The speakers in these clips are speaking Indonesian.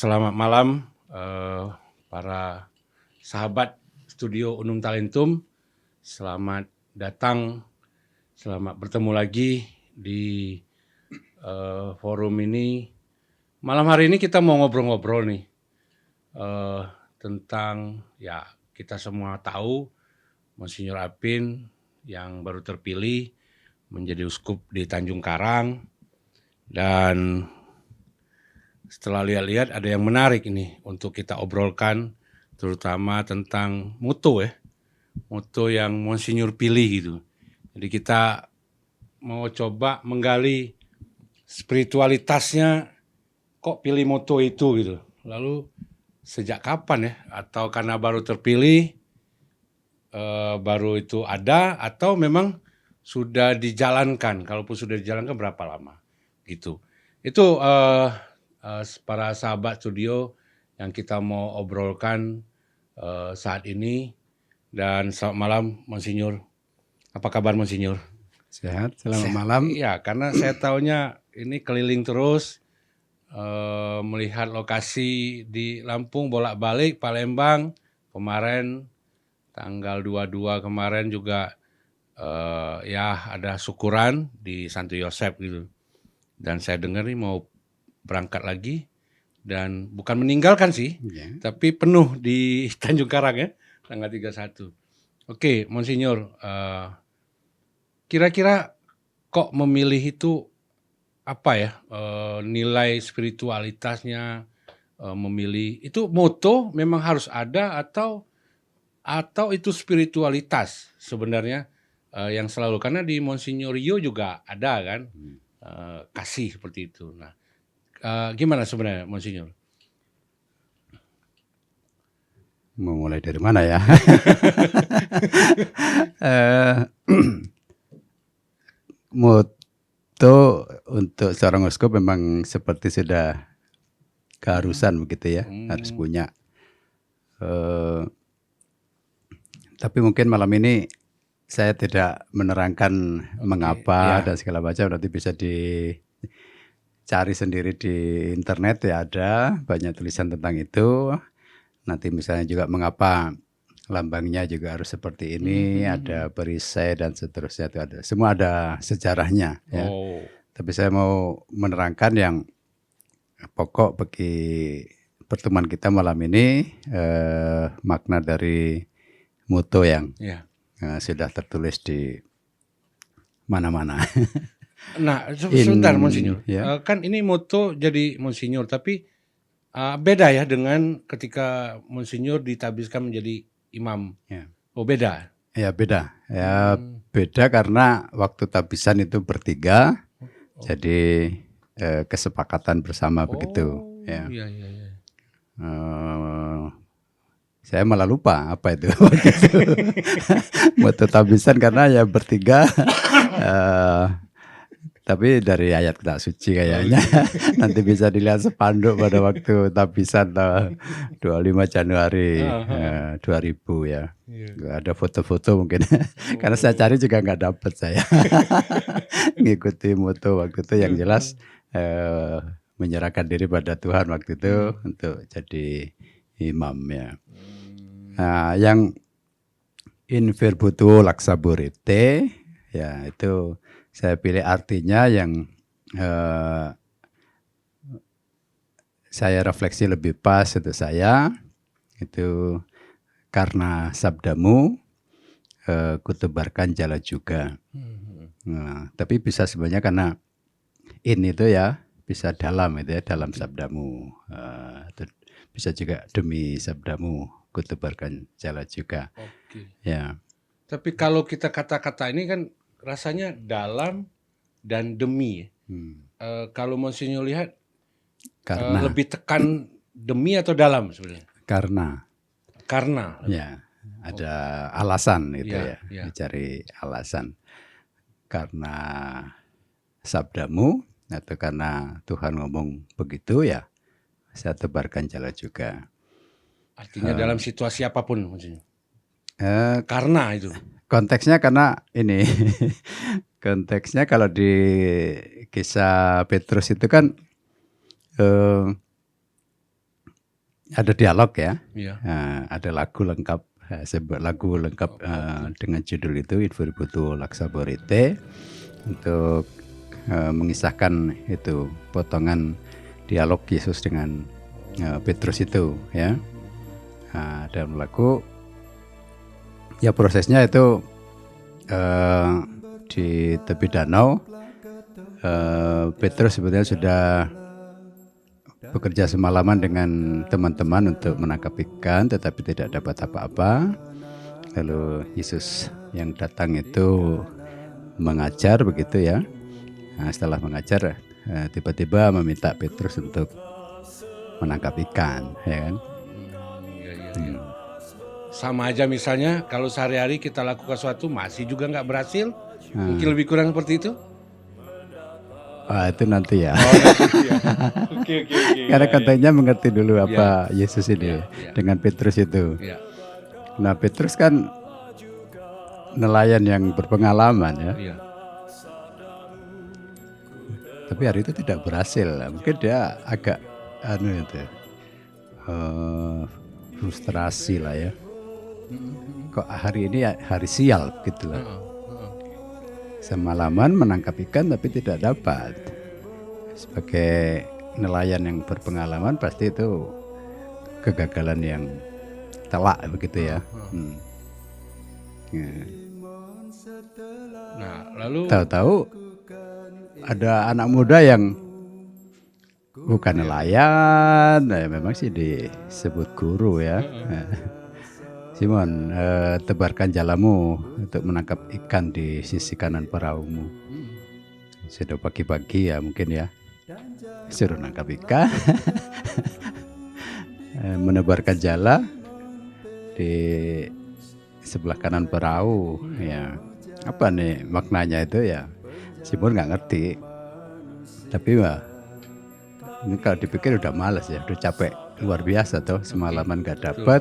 Selamat malam para sahabat studio Unum Talentum. Selamat datang, selamat bertemu lagi di forum ini. Malam hari ini kita mau ngobrol-ngobrol nih tentang, ya kita semua tahu Monsinyur Apin yang baru terpilih menjadi uskup di Tanjung Karang. Dan setelah lihat-lihat ada yang menarik ini untuk kita obrolkan, terutama tentang moto yang Monsinyur pilih gitu. Jadi kita mau coba menggali spiritualitasnya, kok pilih moto itu gitu. Lalu sejak kapan ya? Atau karena baru terpilih, baru itu ada, atau memang sudah dijalankan? Kalaupun sudah dijalankan berapa lama gitu. Itu para sahabat studio yang kita mau obrolkan saat ini. Dan selamat malam Monsinyur. Apa kabar Monsinyur? Sehat, selamat malam. Ya, karena saya tahunya ini keliling terus, melihat lokasi di Lampung, bolak-balik, Palembang. Kemarin tanggal 22 kemarin juga ya ada syukuran di Santo Yosep gitu. Dan saya dengar nih mau berangkat lagi, dan bukan meninggalkan sih, tapi penuh di Tanjung Karang ya, tanggal 31. Oke, Monsinyur, kira-kira kok memilih itu apa ya, nilai spiritualitasnya, memilih itu moto memang harus ada atau itu spiritualitas sebenarnya yang selalu, karena di Monsinyur Rio juga ada kan, kasih seperti itu. Nah, gimana sebenarnya Monsinyur? Mau mulai dari mana ya? Moto untuk seorang uskup memang seperti sudah keharusan begitu ya, harus punya. Tapi mungkin malam ini saya tidak menerangkan mengapa dan segala macam, nanti bisa dicari sendiri di internet ya, ada banyak tulisan tentang itu. Nanti misalnya juga mengapa lambangnya juga harus seperti ini, ada perisai dan seterusnya, itu ada. Semua ada sejarahnya ya. Tapi saya mau menerangkan yang pokok bagi pertemuan kita malam ini, makna dari moto yang sudah tertulis di mana-mana. Nah, sebentar Monsinyur, kan ini moto jadi Monsinyur, tapi beda ya dengan ketika Monsinyur ditabiskan menjadi imam. Oh beda? Ya beda. Ya beda karena waktu tabisan itu bertiga, jadi kesepakatan bersama begitu. Ya. Saya malah lupa apa itu moto tabisan karena ya bertiga. Tapi dari ayat kitab suci kayaknya. Nanti bisa dilihat spanduk pada waktu tabisan 25 Januari 2000 ya. Ada foto-foto mungkin. Karena saya cari juga nggak dapat saya. Ngikuti moto waktu itu, yang jelas menyerahkan diri pada Tuhan waktu itu untuk jadi imam ya. Nah, yang in virbutu laxaburite ya, itu saya pilih artinya yang saya refleksi lebih pas untuk saya, itu karena sabdamu kutebarkan jala juga. Nah, tapi bisa sebenarnya karena ini itu ya, bisa dalam itu ya, dalam sabdamu. Bisa juga demi sabdamu kutebarkan jala juga. Ya. Tapi kalau kita kata-kata ini kan rasanya dalam dan demi. Kalau Monsinyur lihat karena lebih tekan demi atau dalam sebenarnya? Karena. Ya, ada alasan itu ya. Dicari alasan. Karena sabdamu atau karena Tuhan ngomong begitu ya, saya tebarkan jala juga. Artinya dalam situasi apapun Monsinyur? Karena itu. Konteksnya karena ini, konteksnya kalau di kisah Petrus itu kan ada dialog ya. Iya. Ada lagu lengkap, lagu lengkap dengan judul itu Infuributu Laksaborite, untuk mengisahkan itu potongan dialog Yesus dengan Petrus itu ya. Dalam lagu ya prosesnya itu di tepi danau, Petrus sebetulnya sudah bekerja semalaman dengan teman-teman untuk menangkap ikan, tetapi tidak dapat apa-apa. Lalu Yesus yang datang itu mengajar begitu ya. Setelah mengajar, tiba-tiba meminta Petrus untuk menangkap ikan, ya kan? Iya. Sama aja misalnya kalau sehari-hari kita lakukan sesuatu masih juga nggak berhasil, mungkin lebih kurang seperti itu. Itu nanti ya. Oke. Karena kontennya mengerti dulu apa Yesus ini dengan Petrus itu. Ya. Nah, Petrus kan nelayan yang berpengalaman ya. Iya. Tapi hari itu tidak berhasil. Mungkin dia agak frustrasi lah ya. Kok hari ini hari sial gitu lah. Semalaman menangkap ikan tapi tidak dapat. Sebagai nelayan yang berpengalaman pasti itu kegagalan yang telak begitu ya. Nah, lalu Tahu-tahu ada anak muda yang bukan nelayan, memang sih disebut guru ya. Simon, tebarkan jalamu untuk menangkap ikan di sisi kanan perahumu. Sudah pagi-pagi ya mungkin ya, suruh nangkap ikan, menebarkan jala di sebelah kanan perahu. Ya, apa nih maknanya itu ya? Simon nggak ngerti. Tapi ini kalau dipikir udah malas ya, udah capek luar biasa tuh, semalaman nggak dapat.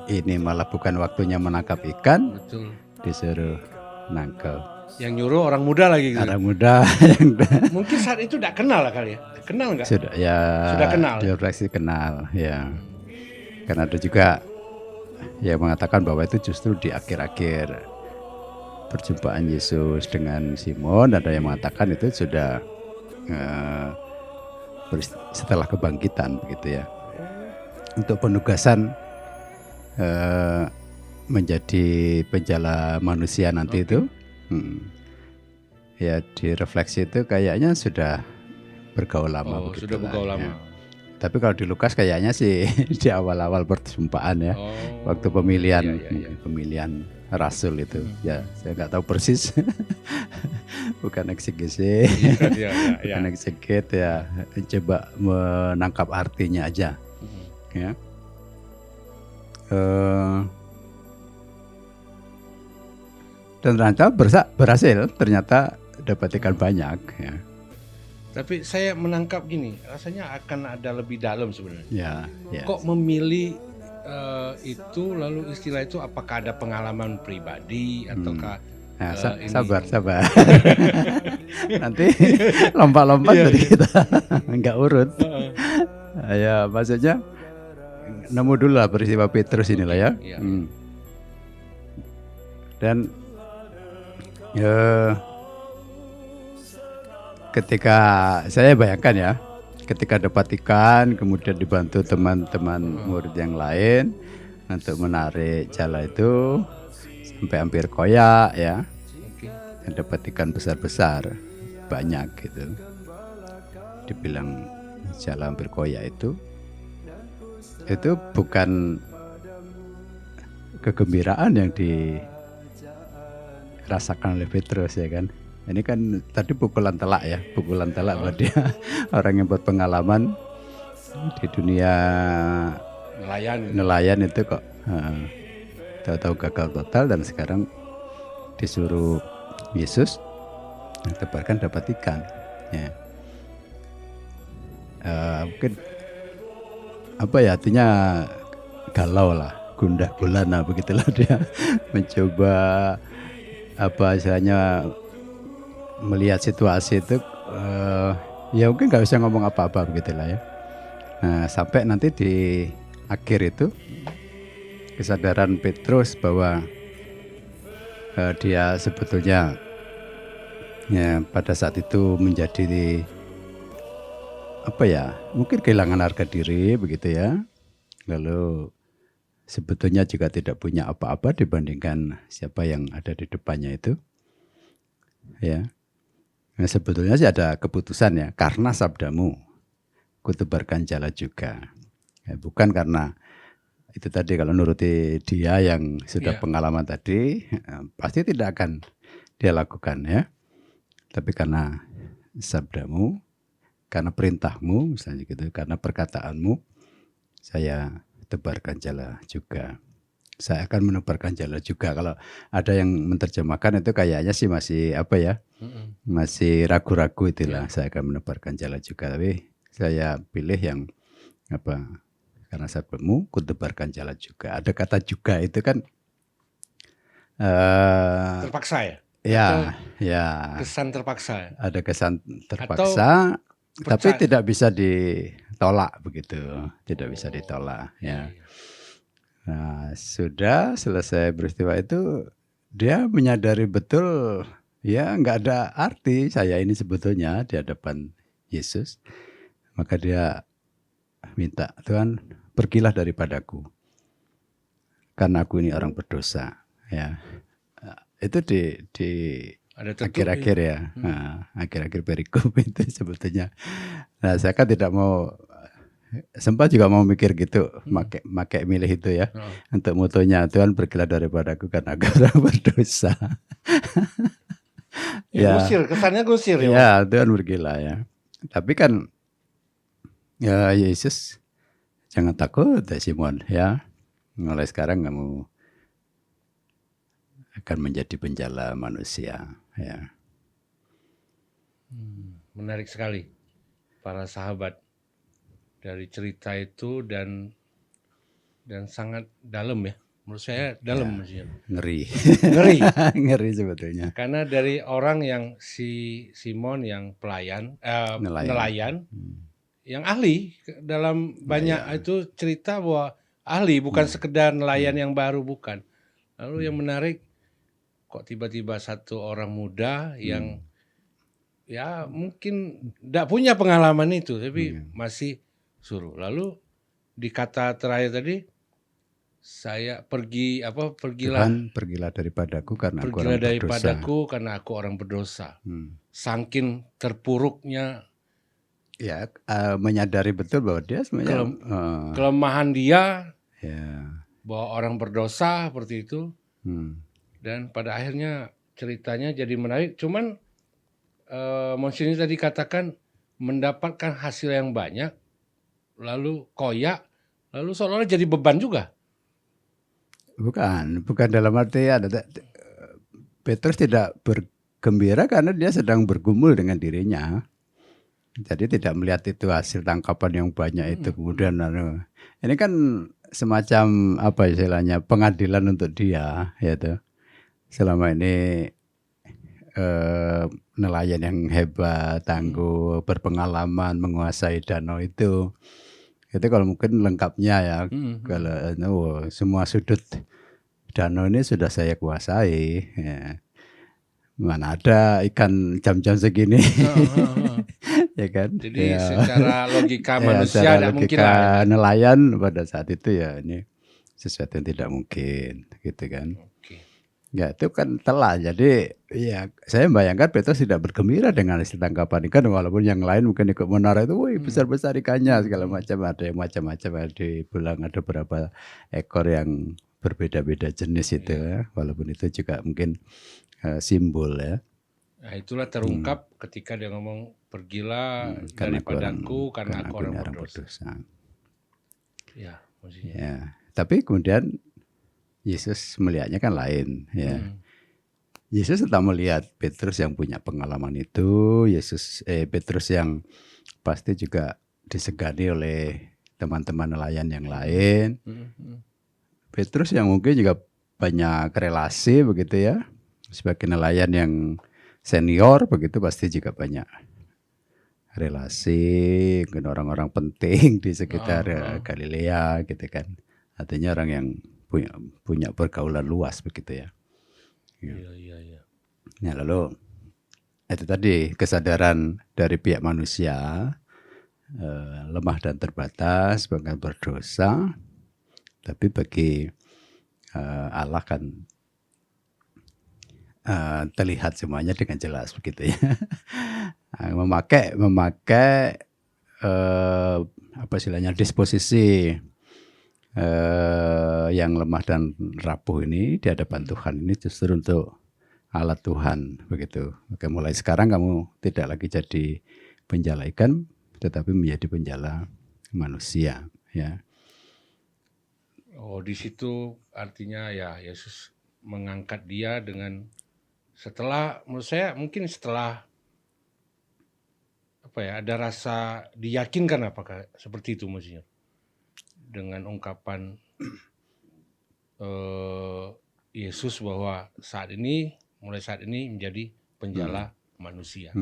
Ini malah bukan waktunya menangkap ikan. Betul. Disuruh nangkep. Yang nyuruh orang muda lagi gitu. Orang muda yang Mungkin saat itu tidak kenal lah kali ya. Kenal nggak? sudah kenal. Refleksi kenal ya. Karena ada juga yang mengatakan bahwa itu justru di akhir-akhir perjumpaan Yesus dengan Simon. Ada yang mengatakan itu sudah setelah kebangkitan begitu ya. Untuk penugasan menjadi penjala manusia nanti itu, ya direfleksi itu kayaknya sudah bergaul lama begitu. Sudah bergaul lama. Ya. Tapi kalau di Lukas kayaknya sih di awal-awal perjumpaan ya, waktu pemilihan pemilihan rasul itu, ya saya nggak tahu persis, bukan eksegese, bukan ekseget ya, coba menangkap artinya aja, ya. Dan ternyata berhasil, ternyata dapat ikan banyak ya. Tapi saya menangkap gini, rasanya akan ada lebih dalam sebenarnya. Ya. Kok memilih itu, lalu istilah itu apakah ada pengalaman pribadi ataukah Nah, sabar. Nanti lompat-lompat dari kita nggak urut. Ya maksudnya nemu dulu lah peristiwa Petrus inilah ya. Dan ketika saya bayangkan ya, ketika dapat ikan kemudian dibantu teman-teman murid yang lain untuk menarik jala itu sampai hampir koyak ya, dan dapat ikan besar-besar banyak gitu. Dibilang jala hampir koyak itu bukan kegembiraan yang dirasakan oleh Petrus ya kan. Ini kan tadi pukulan telak buat dia, orang yang berpengalaman di dunia nelayan itu kok tahu-tahu gagal total, dan sekarang disuruh Yesus tebarkan dapat ikan. Ya. Mungkin apa ya, artinya galau lah, gundah gulana begitulah dia mencoba apa istilahnya melihat situasi itu, ya mungkin nggak usah ngomong apa-apa begitulah ya. Nah, sampai nanti di akhir itu, kesadaran Petrus bahwa dia sebetulnya ya pada saat itu menjadi apa ya, mungkin kehilangan harga diri begitu ya. Lalu sebetulnya juga tidak punya apa-apa dibandingkan siapa yang ada di depannya itu. Ya. Nah, sebetulnya sih ada keputusan ya, karena sabdamu kutebarkan jala juga. Ya, bukan karena itu tadi, kalau nuruti dia yang sudah pengalaman tadi, pasti tidak akan dia lakukan ya. Tapi karena sabdamu, karena perintahmu misalnya gitu, karena perkataanmu, saya tebarkan jala juga. Saya akan menebarkan jala juga. Kalau ada yang menerjemahkan itu kayaknya sih masih apa ya, masih ragu-ragu itulah. Saya akan menebarkan jala juga. Tapi saya pilih yang apa, karena sabdamu kutebarkan jala juga. Ada kata juga itu kan terpaksa ya? Ya, Atau ya. kesan terpaksa ya? Ada kesan terpaksa, tapi tidak bisa ditolak begitu. Tidak bisa ditolak ya. Nah, sudah selesai peristiwa itu, dia menyadari betul ya nggak ada arti saya ini sebetulnya di hadapan Yesus. Maka dia minta, Tuhan pergilah daripadaku karena aku ini orang berdosa ya. Itu di akhir-akhir ya, akhir-akhir perikop itu sebetulnya. Nah, saya kan tidak mau, sempat juga mau mikir gitu, pakai milih itu ya, untuk motonya Tuhan pergilah daripadaku karena aku orang berdosa. Ya, gusir, kesannya gusir ya. Ya, Tuhan pergilah ya. Tapi kan ya Yesus, jangan takut ya Simon ya, mulai sekarang kamu akan menjadi penjala manusia ya. Menarik sekali para sahabat dari cerita itu, dan sangat dalam ya. Menurut saya dalam maksudnya. Ngeri. Ngeri sebetulnya. Karena dari orang yang si Simon yang nelayan yang ahli dalam banyak itu cerita bahwa ahli, bukan sekedar nelayan yang baru, bukan. Lalu yang menarik, kok tiba-tiba satu orang muda yang ya mungkin tidak punya pengalaman itu, tapi masih suruh. Lalu di kata terakhir tadi, pergilah. Tuhan pergilah daripadaku karena aku orang berdosa. Karena aku orang berdosa. Saking terpuruknya ya, menyadari betul bahwa dia sebenarnya kelemahan dia, ya, bahwa orang berdosa seperti itu. Dan pada akhirnya ceritanya jadi menarik. Cuman Monsinyur tadi katakan mendapatkan hasil yang banyak, lalu koyak, lalu seolah-olah jadi beban juga. Bukan dalam arti Petrus tidak bergembira karena dia sedang bergumul dengan dirinya. Jadi tidak melihat itu hasil tangkapan yang banyak itu. Kemudian ini kan semacam apa istilahnya, pengadilan untuk dia, yaitu selama ini nelayan yang hebat, tangguh, berpengalaman, menguasai danau itu kalau mungkin lengkapnya ya. Kalau semua sudut danau ini sudah saya kuasai ya. Mana ada ikan jam-jam segini. Ya kan. Jadi secara logika manusia tidak mungkin lah. Nelayan pada saat itu ya, ini sesuatu yang tidak mungkin gitu kan. Ya itu kan telah. Jadi ya saya membayangkan Petrus tidak bergembira dengan hasil tangkapan ikan, walaupun yang lain mungkin ikut menara itu, wih besar-besar ikannya segala macam, ada yang macam-macam, ada dibilang ada berapa ekor yang berbeda-beda jenis itu ya. Walaupun itu juga mungkin simbol ya. Nah, itulah terungkap ketika dia ngomong pergilah daripadaku karena aku orang berdosa. Ya, maksudnya. Ya, tapi kemudian Yesus melihatnya kan lain ya. Yesus tetap melihat Petrus yang punya pengalaman itu, Petrus yang pasti juga disegani oleh teman-teman nelayan yang lain. Petrus yang mungkin juga banyak relasi begitu ya. Sebagai nelayan yang senior begitu pasti juga banyak relasi, mungkin orang-orang penting di sekitar Galilea gitu kan. Artinya orang yang punya pergaulan luas begitu ya. Iya. Nah, lalu itu tadi kesadaran dari pihak manusia lemah dan terbatas, bahkan berdosa. Tapi bagi Allah kan terlihat semuanya dengan jelas begitu ya. memakai apa istilahnya disposisi yang lemah dan rapuh ini di hadapan Tuhan ini justru untuk alat Tuhan begitu. Oke, mulai sekarang kamu tidak lagi jadi penjala ikan, tetapi menjadi penjala manusia. Ya. Oh, di situ artinya ya Yesus mengangkat dia dengan setelah, menurut saya mungkin setelah apa ya, ada rasa diyakinkan, apakah seperti itu maksudnya, dengan ungkapan Yesus bahwa mulai saat ini menjadi penjala manusia.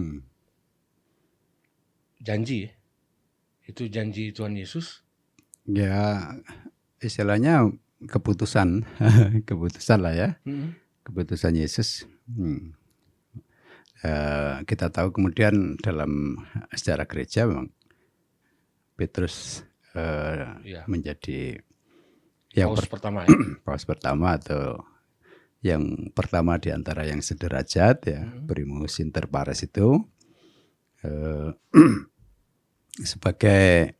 Janji ya? Itu janji Tuhan Yesus? Ya, istilahnya keputusan lah ya. Keputusan Yesus. Kita tahu kemudian dalam sejarah gereja memang Petrus menjadi yang paus pertama ya? paus pertama atau yang pertama di antara yang sederajat ya, primus inter pares itu sebagai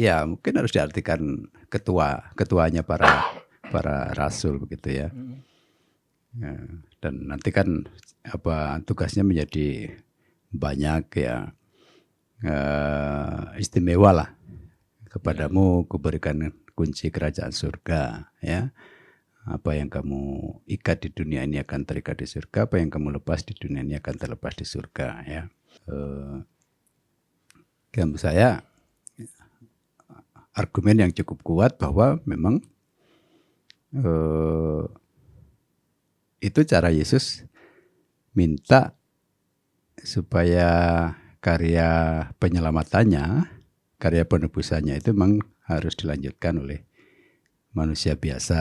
ya mungkin harus diartikan ketuanya para rasul begitu ya. Dan nanti kan tugasnya menjadi banyak ya, istimewa lah. Kepadamu kuberikan kunci kerajaan surga ya. Apa yang kamu ikat di dunia ini akan terikat di surga, apa yang kamu lepas di dunia ini akan terlepas di surga ya. Menurut saya argumen yang cukup kuat bahwa memang itu cara Yesus minta supaya karya penyelamatannya, karya penebusannya itu memang harus dilanjutkan oleh manusia biasa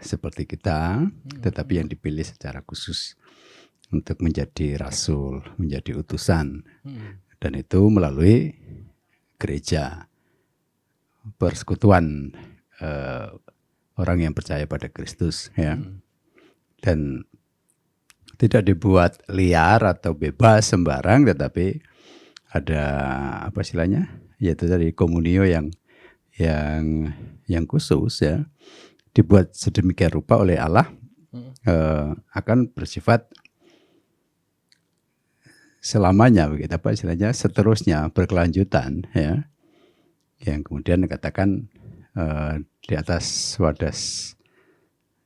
seperti kita, tetapi yang dipilih secara khusus untuk menjadi rasul, menjadi utusan. Dan itu melalui gereja, persekutuan orang yang percaya pada Kristus ya. Dan tidak dibuat liar atau bebas sembarang, tetapi ada apa istilahnya, yaitu dari komunio yang khusus ya, dibuat sedemikian rupa oleh Allah, akan bersifat selamanya begitu, apa istilahnya, seterusnya, berkelanjutan ya, yang kemudian dikatakan di atas wadas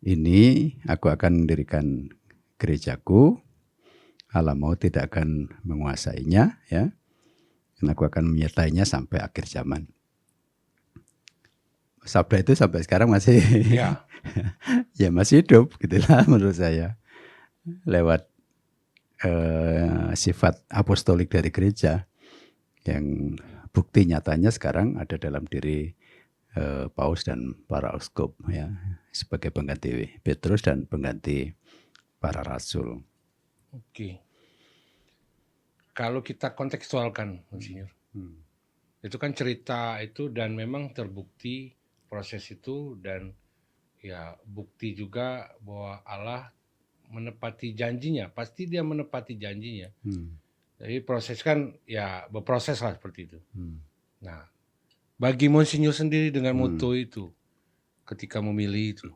ini aku akan mendirikan gerejaku, Allah mau tidak akan menguasainya ya, dan aku akan menyertainya sampai akhir zaman. Sabda itu sampai sekarang masih ya masih hidup gitulah menurut saya, lewat sifat apostolik dari gereja yang bukti nyatanya sekarang ada dalam diri paus dan para uskup ya, sebagai pengganti Petrus dan pengganti para rasul. Oke. Kalau kita kontekstualkan, Monsinyur, itu kan cerita itu dan memang terbukti proses itu, dan ya bukti juga bahwa Allah menepati janjinya, pasti dia menepati janjinya. Jadi proses kan ya berproses lah seperti itu. Nah, bagi Monsinyur sendiri dengan moto itu, ketika memilih itu.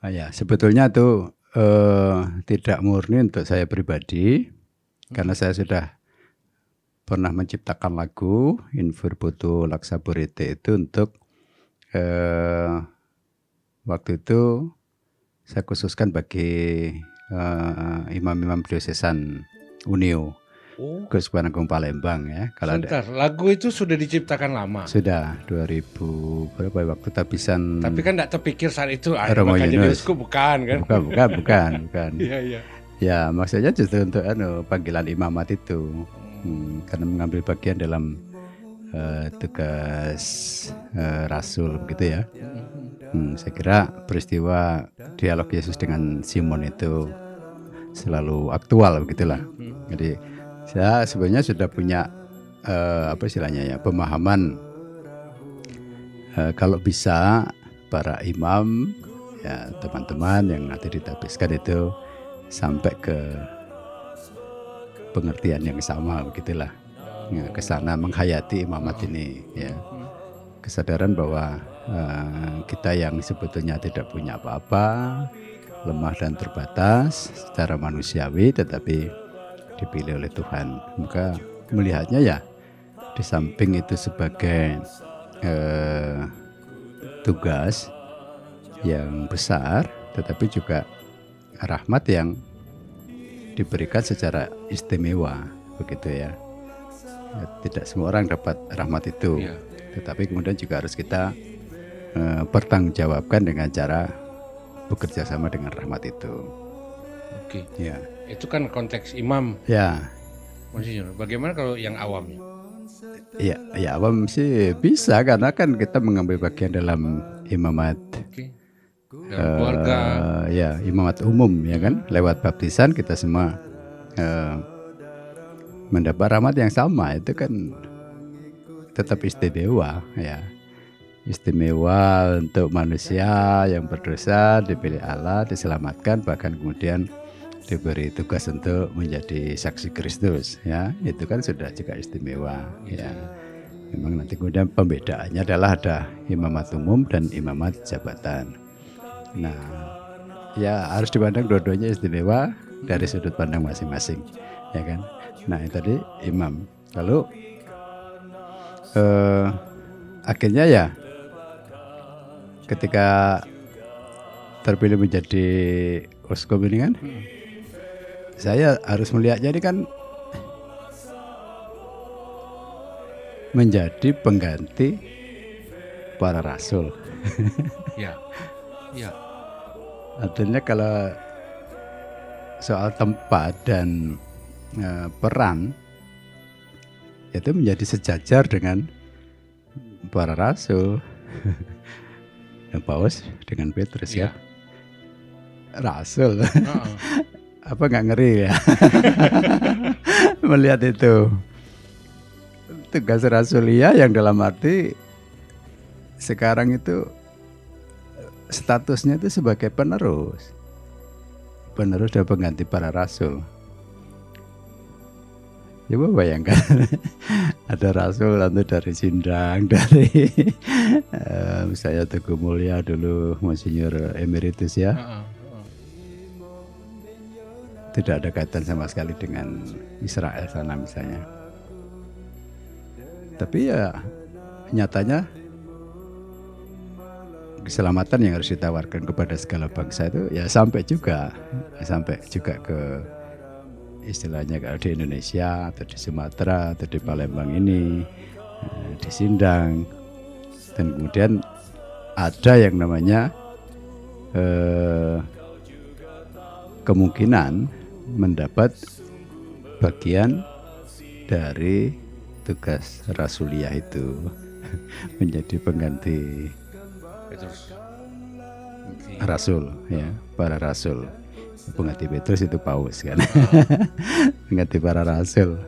Ya, sebetulnya itu tidak murni untuk saya pribadi, karena saya sudah pernah menciptakan lagu In Verboto Laxaborete itu untuk waktu itu saya khususkan bagi imam-imam diosesan Unio, Keuskupan Agung Palembang ya. Kalau sebentar, lagu itu sudah diciptakan lama? Sudah 2000 berapa waktu tabisan. Tapi kan tidak terpikir saat itu Romo bakal jadi Yunus. uskup, bukan kan? Bukan. Iya. Ya, maksudnya justru untuk panggilan imamat itu. karena mengambil bagian dalam tugas rasul begitu ya. Saya kira peristiwa dialog Yesus dengan Simon itu selalu aktual begitulah. Jadi saya sebenarnya sudah punya apa istilahnya ya, pemahaman kalau bisa para imam ya, teman-teman yang nanti ditabiskan itu sampai ke pengertian yang sama begitulah. Ya, ke sana menghayati imamat ini ya. Kesadaran bahwa kita yang sebetulnya tidak punya apa-apa, lemah dan terbatas secara manusiawi, tetapi dipilih oleh Tuhan. Maka melihatnya ya di samping itu sebagai tugas yang besar, tetapi juga rahmat yang diberikan secara istimewa begitu ya. Tidak semua orang dapat rahmat itu, tetapi kemudian juga harus kita pertanggungjawabkan dengan cara bekerja sama dengan rahmat itu. Oke. Ya. Itu kan konteks imam. Ya. Monsinyur, bagaimana kalau yang awamnya? Ya, ya awam sih bisa karena kan kita mengambil bagian dalam imamat. Oke. Dalam keluarga. Ya, imamat umum ya kan. Lewat baptisan kita semua mendapat rahmat yang sama, itu kan tetap istimewa ya. Istimewa untuk manusia yang berdosa, dipilih Allah, diselamatkan, bahkan kemudian diberi tugas untuk menjadi saksi Kristus ya. Itu kan sudah juga istimewa ya. Memang nanti kemudian pembedaannya adalah ada imamat umum dan imamat jabatan. Nah, ya harus dipandang dua-duanya istimewa dari sudut pandang masing-masing ya kan. Nah, ini tadi imam. Lalu akhirnya ya ketika terpilih menjadi uskup ini kan, saya harus melihatnya ini kan menjadi pengganti para rasul. Ya, ya. Artinya kalau soal tempat dan peran itu menjadi sejajar dengan para rasul. Paus dengan Petrus ya. Rasul. Apa nggak ngeri ya melihat itu tugas rasulia yang dalam arti sekarang itu statusnya itu sebagai penerus dan pengganti para rasul. Coba bayangkan ada rasul nanti dari Sindang, dari misalnya Teguh Mulya dulu, Monsinyur Emeritus ya. Tidak ada kaitan sama sekali dengan Israel sana misalnya. Tapi ya nyatanya keselamatan yang harus ditawarkan kepada segala bangsa itu ya sampai juga ke istilahnya kalau di Indonesia atau di Sumatera atau di Palembang ini, di Sindang, dan kemudian ada yang namanya kemungkinan mendapat bagian dari tugas rasuliah itu menjadi pengganti rasul ya, para rasul. Pengganti Petrus itu Paus kan. Pengganti para rasul.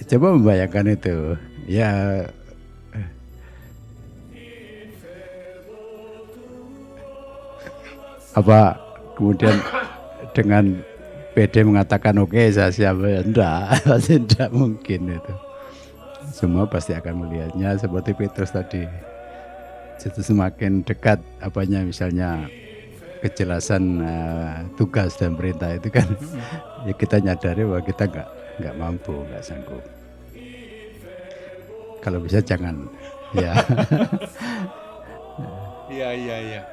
Coba membayangkan itu. Ya apa kemudian dengan PD mengatakan oke, saya siap, ya enggak, pasti tidak mungkin itu. Semua pasti akan melihatnya seperti Petrus tadi. Itu semakin dekat apanya misalnya kejelasan tugas dan perintah itu kan, ya kita nyadari bahwa kita nggak mampu, nggak sanggup. Kalau bisa jangan, ya. Iya.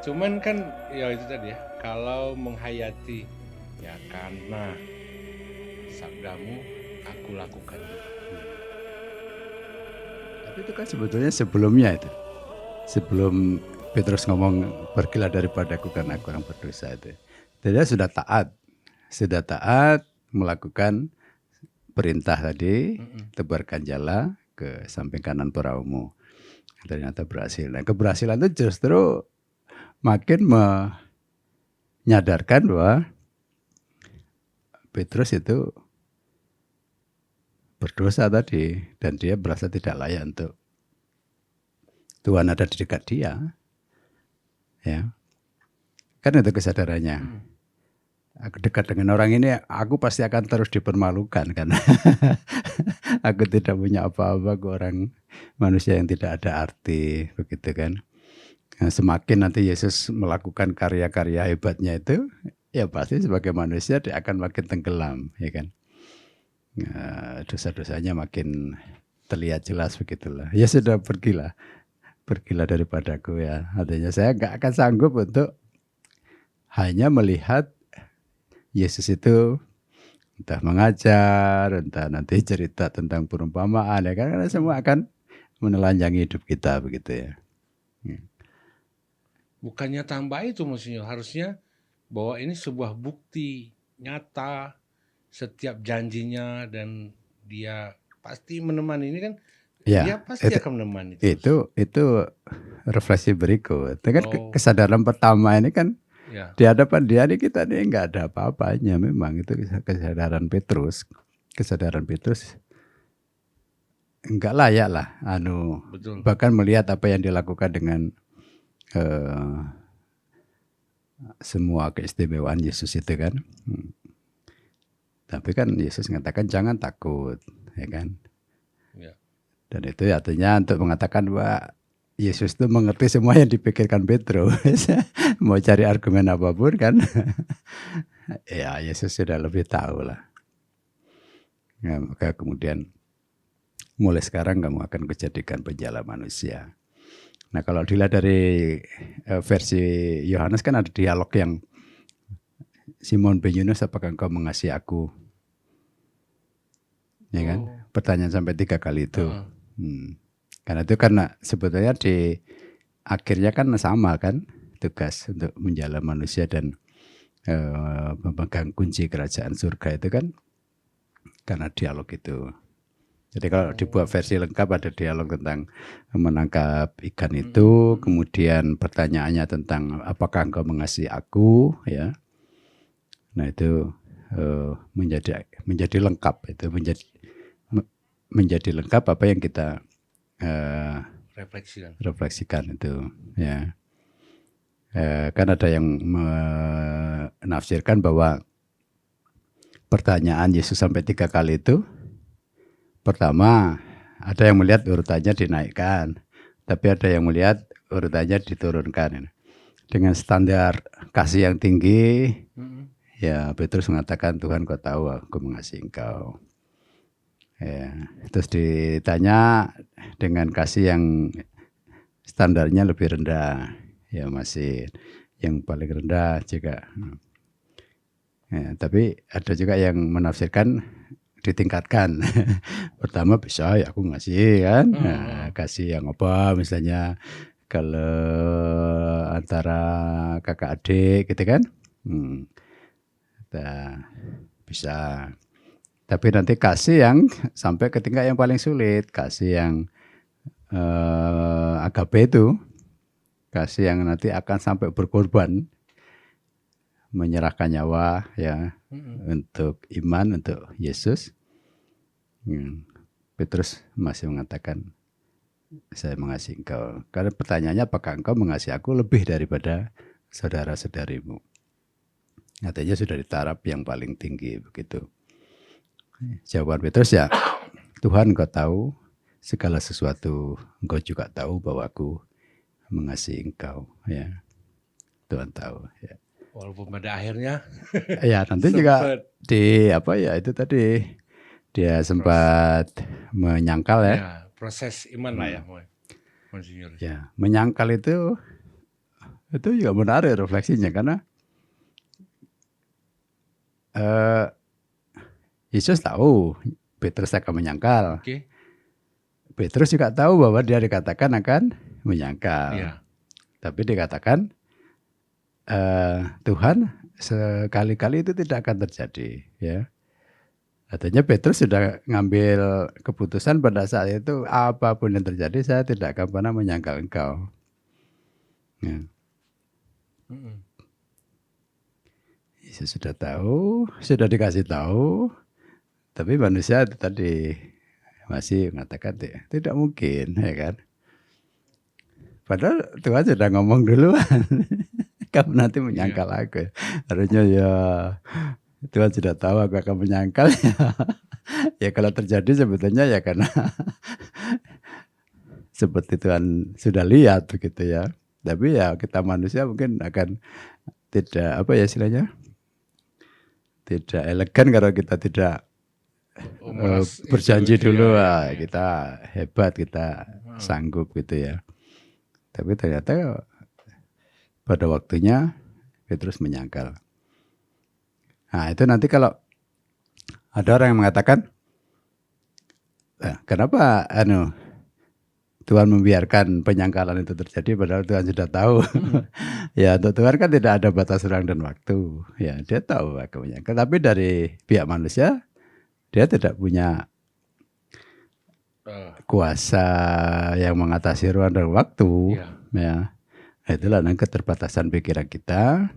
Cuman kan ya itu tadi ya, kalau menghayati ya karena sabdamu aku lakukan. Tapi itu kan sebetulnya sebelumnya itu, sebelum Petrus ngomong pergilah daripadaku karena aku orang berdosa itu. Dia sudah taat melakukan perintah tadi, tebarkan jala ke samping kanan perahumu. Ternyata berhasil. Nah, keberhasilan itu justru makin menyadarkan bahwa Petrus itu berdosa tadi dan dia merasa tidak layak untuk Tuhan ada di dekat dia. Ya. Kan itu kesadarannya. Aku dekat dengan orang ini, aku pasti akan terus dipermalukan karena aku tidak punya apa-apa ke orang manusia yang tidak ada arti, begitu kan. Nah, semakin nanti Yesus melakukan karya-karya hebatnya itu, ya pasti sebagai manusia dia akan makin tenggelam, ya kan. Nah, dosa-dosanya makin terlihat jelas begitulah. Ya sudah pergilah daripadaku ya. Artinya saya nggak akan sanggup untuk hanya melihat Yesus itu entah mengajar, entah nanti cerita tentang perumpamaan, ya kan, karena semua akan menelanjangi hidup kita begitu ya. Bukannya tambah itu Monsinyur, harusnya bahwa ini sebuah bukti nyata setiap janjinya dan dia pasti menemani ini kan, Ya, dia pasti akan menemani terus. Itu refleksi berikut. Dengan kesadaran pertama ini kan ya. Di hadapan dia nih kita nih nggak ada apa-apanya, memang itu kesadaran Petrus. Kesadaran Petrus nggak layak lah, Betul. bahkan melihat apa yang dilakukan dengan semua keistimewaan Yesus itu kan. Tapi kan Yesus mengatakan jangan takut, ya kan. Ya. Dan itu artinya untuk mengatakan bahwa Yesus itu mengerti semua yang dipikirkan Petrus. Mau cari argumen apapun kan. Ya Yesus sudah lebih tahu lah. Ya, maka kemudian mulai sekarang kamu akan kujadikan penjala manusia. Nah kalau dilihat dari versi Yohanes kan ada dialog yang Simon bin Yunus, apakah engkau mengasihi aku? Ya kan? Pertanyaan sampai 3 kali itu. Karena itu sebetulnya di akhirnya kan sama kan tugas untuk menjala manusia dan memegang kunci kerajaan surga itu kan karena dialog itu. Jadi kalau dibuat versi lengkap ada dialog tentang menangkap ikan itu, kemudian pertanyaannya tentang apakah engkau mengasihi aku, ya. Nah itu menjadi lengkap, itu menjadi lengkap apa yang kita refleksikan itu, ya. Kan ada yang menafsirkan bahwa pertanyaan Yesus sampai 3 kali itu, pertama ada yang melihat urutannya dinaikkan, tapi ada yang melihat urutannya diturunkan. Dengan standar kasih yang tinggi, ya Petrus mengatakan Tuhan kau tahu aku mengasihi engkau. Ya, terus ditanya dengan kasih yang standarnya lebih rendah, ya masih yang paling rendah juga. Ya, tapi ada juga yang menafsirkan ditingkatkan. Pertama bisa ya aku ngasih kan, nah, kasih yang apa misalnya kalau antara kakak adik gitu kan, nah, bisa. Tapi nanti kasih yang sampai ke tingkat yang paling sulit, kasih yang agape itu, kasih yang nanti akan sampai berkorban, menyerahkan nyawa ya untuk iman, untuk Yesus. Petrus masih mengatakan saya mengasihi engkau. Karena pertanyaannya apakah engkau mengasihi aku lebih daripada saudara-saudarimu. Artinya sudah di taraf yang paling tinggi begitu. Jawaban Petrus ya, Tuhan engkau tahu segala sesuatu, engkau juga tahu bahwa aku mengasihi engkau, ya. Tuhan tahu, ya. Walaupun pada akhirnya ya nanti juga di apa ya itu tadi dia sempat menyangkal ya. Ya, proses iman lah ya, Monsinyur. Ya, menyangkal itu juga menarik refleksinya karena Yesus tahu Petrus akan menyangkal. Okay. Petrus juga tahu bahwa dia dikatakan akan menyangkal. Ya. Tapi dikatakan Tuhan sekali-kali itu tidak akan terjadi, ya. Artinya Petrus sudah ngambil keputusan pada saat itu, apapun yang terjadi saya tidak akan pernah menyangkal engkau. Ya. Yesus sudah tahu, sudah dikasih tahu, tapi manusia itu tadi masih mengatakan tidak mungkin, ya kan? Padahal Tuhan sudah ngomong duluan, kamu nanti menyangkal aku. Harusnya ya Tuhan sudah tahu aku akan menyangkal ya. Ya kalau terjadi sebetulnya ya karena seperti Tuhan sudah lihat begitu ya. Tapi ya kita manusia mungkin akan tidak apa ya istilahnya, tidak elegan kalau kita tidak berjanji dulu ya. Kita hebat, kita sanggup gitu ya. Tapi ternyata pada waktunya Petrus menyangkal. Nah itu nanti kalau ada orang yang mengatakan, kenapa Tuhan membiarkan penyangkalan itu terjadi padahal Tuhan sudah tahu. Ya untuk Tuhan kan tidak ada batas ruang dan waktu. Ya dia tahu akan menyangkal. Tapi dari pihak manusia dia tidak punya kuasa yang mengatasi ruang dan waktu. Ya itulah keterbatasan pikiran kita.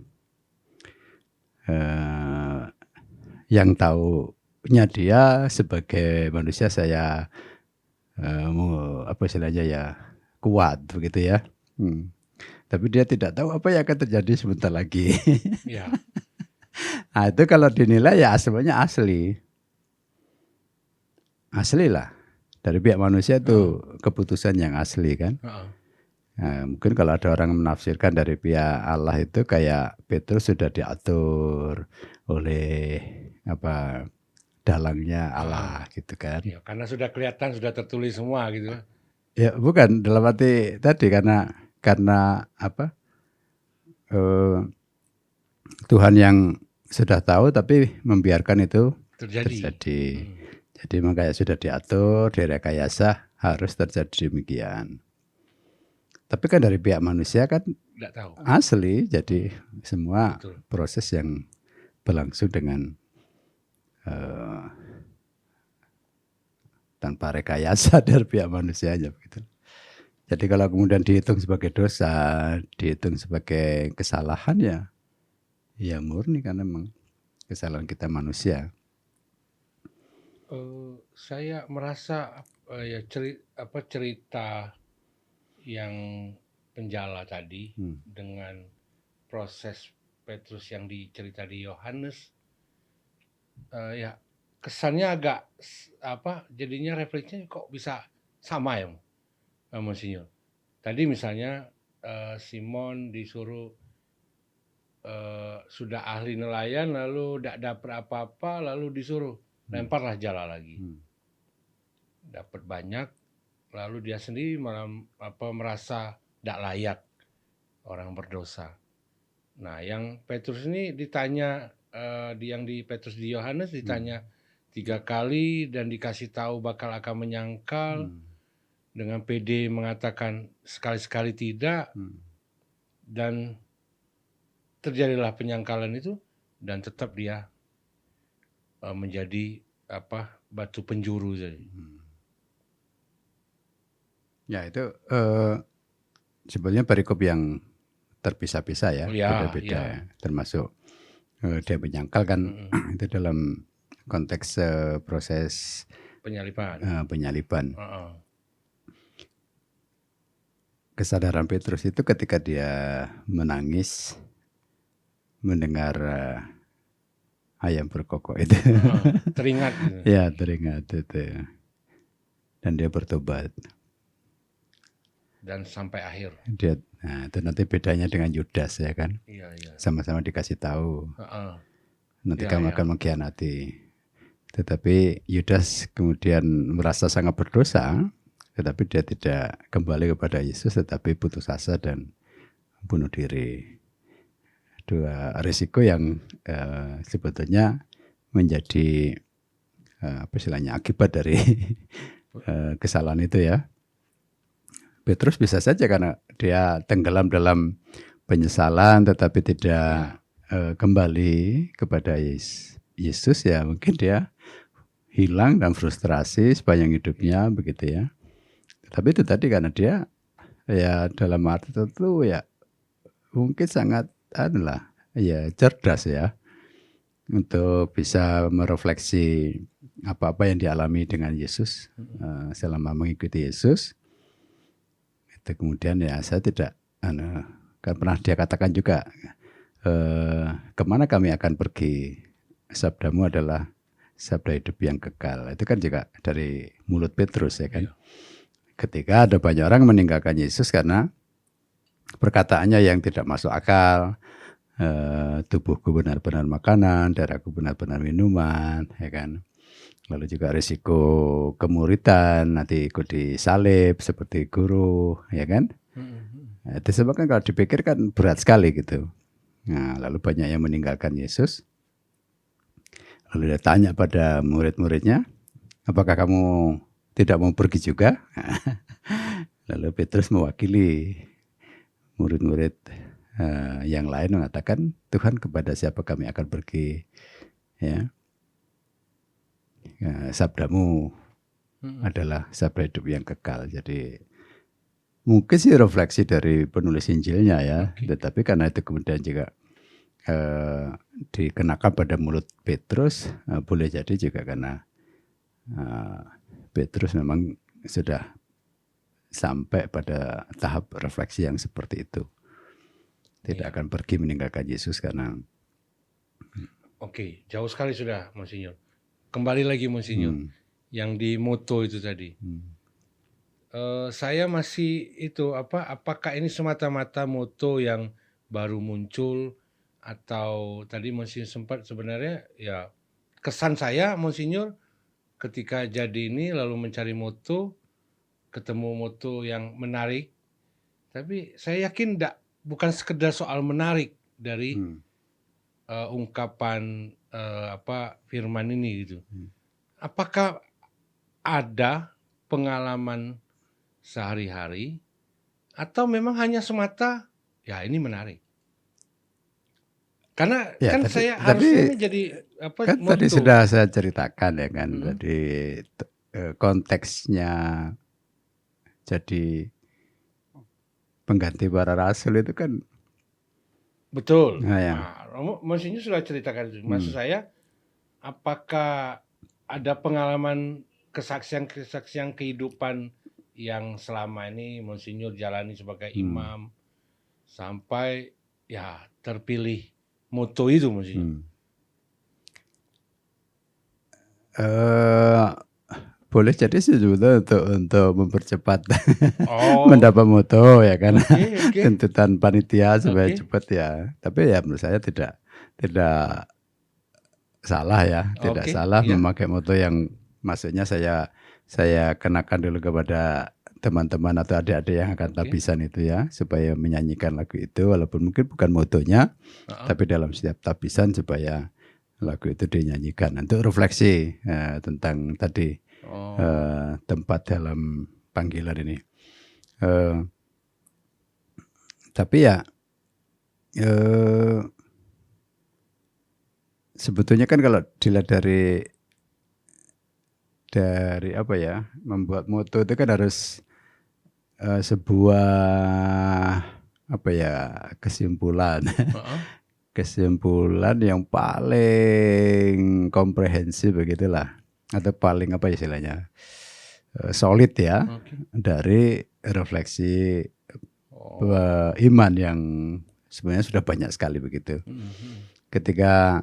Yang taunya dia sebagai manusia saya apa istilahnya ya kuat begitu ya. Tapi dia tidak tahu apa yang akan terjadi sebentar lagi. Ya. Nah itu kalau dinilai ya sebenarnya asli lah dari pihak manusia itu keputusan yang asli kan. Nah, mungkin kalau ada orang menafsirkan dari pihak Allah itu kayak Petrus sudah diatur oleh apa dalangnya Allah gitu kan. Ya, karena sudah kelihatan, sudah tertulis semua gitu. Ya bukan dalam arti tadi karena apa Tuhan yang sudah tahu tapi membiarkan itu terjadi. Jadi makanya sudah diatur, direkayasa harus terjadi demikian. Tapi kan dari pihak manusia kan tidak tahu. Asli, jadi semua proses yang berlangsung dengan tanpa rekayasa dari pihak manusianya begitu. Jadi kalau kemudian dihitung sebagai dosa, dihitung sebagai kesalahan ya murni karena memang kesalahan kita manusia. Saya merasa ya cerita yang penjala tadi dengan proses Petrus yang dicerita di Yohanes ya kesannya agak jadinya refleksinya kok bisa sama ya Monsinyur. Tadi misalnya Simon disuruh sudah ahli nelayan lalu tidak dapat apa-apa lalu disuruh lemparlah jala lagi. Dapat banyak lalu dia sendiri malah merasa tidak layak orang berdosa. Nah, yang Petrus ini ditanya yang di Petrus di Yohanes ditanya 3 kali dan dikasih tahu bakal akan menyangkal dengan PD mengatakan sekali-sekali tidak dan terjadilah penyangkalan itu dan tetap dia menjadi batu penjuru jadi. Ya itu sebenarnya perikop yang terpisah-pisah ya, beda-beda ya. Termasuk dia menyangkal kan itu dalam konteks proses penyaliban. Kesadaran Petrus itu ketika dia menangis mendengar ayam berkokok itu. Teringat. Ya teringat itu. Dan dia bertobat. Dan sampai akhir. Nah, itu nanti bedanya dengan Yudas ya kan. Iya. Sama-sama dikasih tahu. Nanti kamu akan mengkhianati. Tetapi Yudas kemudian merasa sangat berdosa, tetapi dia tidak kembali kepada Yesus, tetapi putus asa dan bunuh diri. Dua risiko yang sebetulnya menjadi akibat dari kesalahan itu ya. Petrus bisa saja karena dia tenggelam dalam penyesalan tetapi tidak kembali kepada Yesus ya mungkin dia hilang dan frustrasi sepanjang hidupnya begitu ya. Tapi itu tadi karena dia ya dalam arti tertentu ya mungkin sangat adalah ya cerdas ya untuk bisa merefleksi apa-apa yang dialami dengan Yesus selama mengikuti Yesus. Itu kemudian ya saya tidak kan pernah dia katakan juga kemana kami akan pergi, sabdamu adalah sabda hidup yang kekal. Itu kan juga dari mulut Petrus ya kan. Ketika ada banyak orang meninggalkan Yesus karena perkataannya yang tidak masuk akal, tubuhku benar-benar makanan, darahku benar-benar minuman, ya kan. Lalu juga risiko kemuritan, nanti ikut disalib seperti guru, ya kan. Itu sebab kan kalau dipikir kan berat sekali gitu. Nah, lalu banyak yang meninggalkan Yesus. Lalu dia tanya pada murid-muridnya, apakah kamu tidak mau pergi juga? Lalu Petrus mewakili murid-murid yang lain mengatakan, Tuhan kepada siapa kami akan pergi? Ya, sabdamu adalah sabda hidup yang kekal. Jadi mungkin sih refleksi dari penulis Injilnya ya, tetapi karena itu kemudian juga dikenakan pada mulut Petrus, boleh jadi juga karena Petrus memang sudah sampai pada tahap refleksi yang seperti itu. Tidak akan pergi meninggalkan Yesus karena Oke, jauh sekali sudah Monsinyur. Kembali lagi Monsinyur, yang di moto itu tadi. Saya masih itu apakah ini semata-mata moto yang baru muncul atau tadi Monsinyur sempat sebenarnya ya kesan saya Monsinyur ketika jadi ini lalu mencari moto, ketemu moto yang menarik, tapi saya yakin bukan sekedar soal menarik dari ungkapan firman ini gitu. Apakah ada pengalaman sehari-hari atau memang hanya semata ya ini menarik? Karena ya, kan tadi, saya harusnya ini jadi kan moto. tadi sudah saya ceritakan ya kan, tadi konteksnya jadi pengganti para rasul itu kan Betul. Nah, ya. Monsinyur sudah ceritakan itu. Maksud saya, apakah ada pengalaman kesaksian kehidupan yang selama ini Monsinyur jalani sebagai imam sampai ya terpilih moto itu Monsinyur? Boleh jadi sih sebetulnya untuk mempercepat mendapat moto ya kan, tuntutan panitia supaya cepat ya. Tapi ya menurut saya tidak salah ya, tidak salah memakai moto yang maksudnya saya kenakan dulu kepada teman-teman atau adik-adik yang akan tabisan itu ya, supaya menyanyikan lagu itu walaupun mungkin bukan motonya, tapi dalam setiap tabisan supaya lagu itu dinyanyikan untuk refleksi tentang tadi. Tempat dalam panggilan ini. Tapi ya sebetulnya kan kalau dilihat dari apa ya, membuat moto itu kan harus sebuah apa ya, kesimpulan. Kesimpulan yang paling komprehensif begitulah. Atau paling apa istilahnya solid ya dari refleksi iman yang sebenarnya sudah banyak sekali begitu. Ketika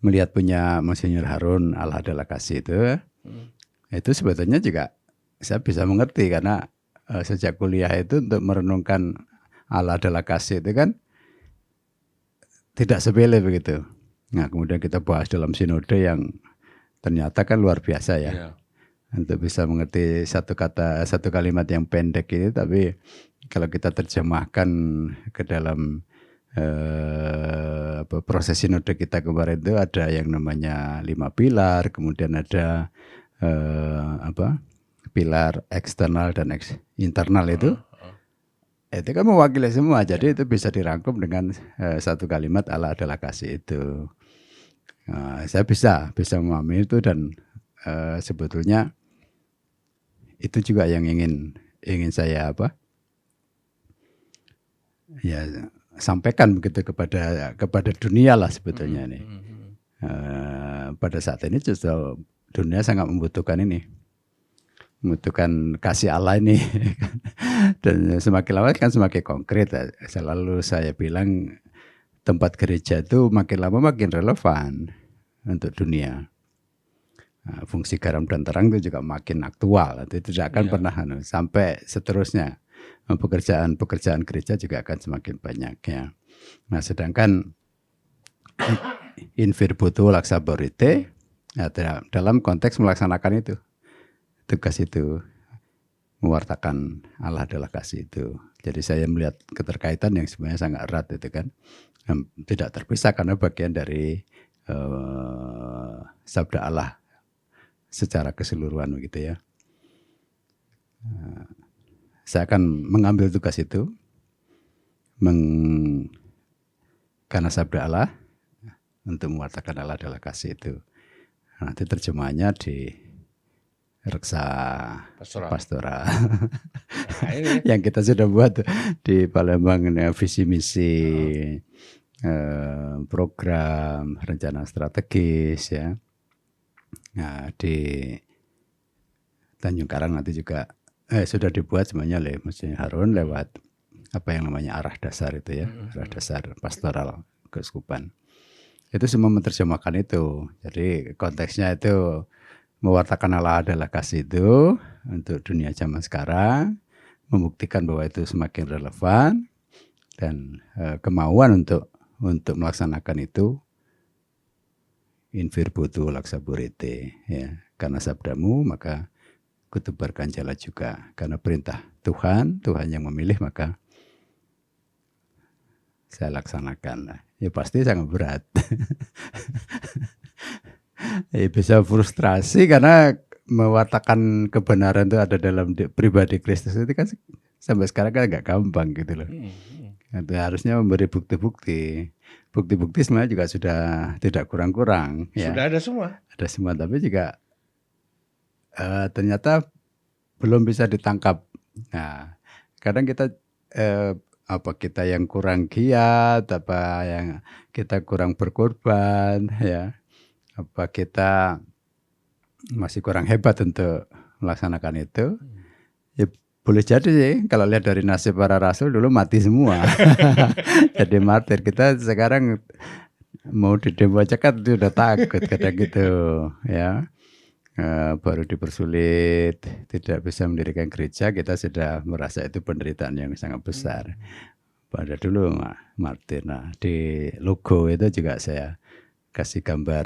melihat punya Monsinyur Harun Allah adalah kasih itu sebetulnya juga saya bisa mengerti karena sejak kuliah itu untuk merenungkan Allah adalah kasih itu kan tidak sepele begitu. Nah kemudian kita bahas dalam sinode yang ternyata kan luar biasa ya. Untuk bisa mengerti satu kalimat yang pendek ini, tapi kalau kita terjemahkan ke dalam proses sinode kita kemarin itu ada yang namanya 5 pilar, kemudian ada pilar eksternal dan internal itu kan mewakili semua. Jadi itu bisa dirangkum dengan satu kalimat Allah adalah kasih itu. Saya bisa memahami itu dan sebetulnya itu juga yang ingin saya ya sampaikan begitu kepada dunia lah sebetulnya ini. Pada saat ini justru dunia sangat membutuhkan kasih Allah ini. Dan semakin lama kan semakin konkret. Selalu saya bilang tempat gereja itu makin lama makin relevan untuk dunia. Fungsi garam dan terang itu juga makin aktual. Itu tidak akan pernah sampai seterusnya. Pekerjaan gereja juga akan semakin banyak ya. Nah, sedangkan in virbutu laxaborite ya, dalam konteks melaksanakan itu tugas itu, mewartakan Allah adalah kasih itu. Jadi saya melihat keterkaitan yang sebenarnya sangat erat itu kan, tidak terpisah karena bagian dari sabda Allah secara keseluruhan begitu ya. Saya akan mengambil tugas itu karena sabda Allah untuk mewartakan Allah adalah kasih itu. Nanti terjemahannya di reksa pastoral. Nah, ini. Yang kita sudah buat di Palembang, visi misi, program, rencana strategis ya. Nah, di Tanjung Karang nanti juga sudah dibuat semuanya oleh Mas Harun lewat apa yang namanya arah dasar itu ya, arah dasar pastoral keuskupan. Itu semua menerjemahkan itu. Jadi konteksnya itu mewartakan Allah adalah kasih itu untuk dunia zaman sekarang, membuktikan bahwa itu semakin relevan dan kemauan untuk melaksanakan itu in virbutu laxaborite ya. Karena sabdamu maka kutebarkan jalan juga. Karena perintah Tuhan yang memilih maka saya laksanakan. Ya pasti sangat berat. Bisa frustrasi karena mewartakan kebenaran itu ada dalam pribadi Kristus itu kan sampai sekarang kan agak gampang gitu loh. Itu harusnya memberi bukti-bukti. Bukti-bukti sebenarnya juga sudah tidak kurang-kurang. Sudah ada semua. Ada semua, tapi juga ternyata belum bisa ditangkap. Nah, kadang kita kita yang kurang giat, apa yang kita kurang berkorban, ya. Apa kita masih kurang hebat untuk melaksanakan itu? Ya boleh jadi sih, kalau lihat dari nasib para rasul dulu mati semua. Jadi martir. Kita sekarang mau didemo aja kan udah takut kadang gitu, ya. Baru dipersulit, tidak bisa mendirikan gereja, kita sudah merasa itu penderitaan yang sangat besar. Pada dulu martir. Nah, di logo itu juga saya kasih gambar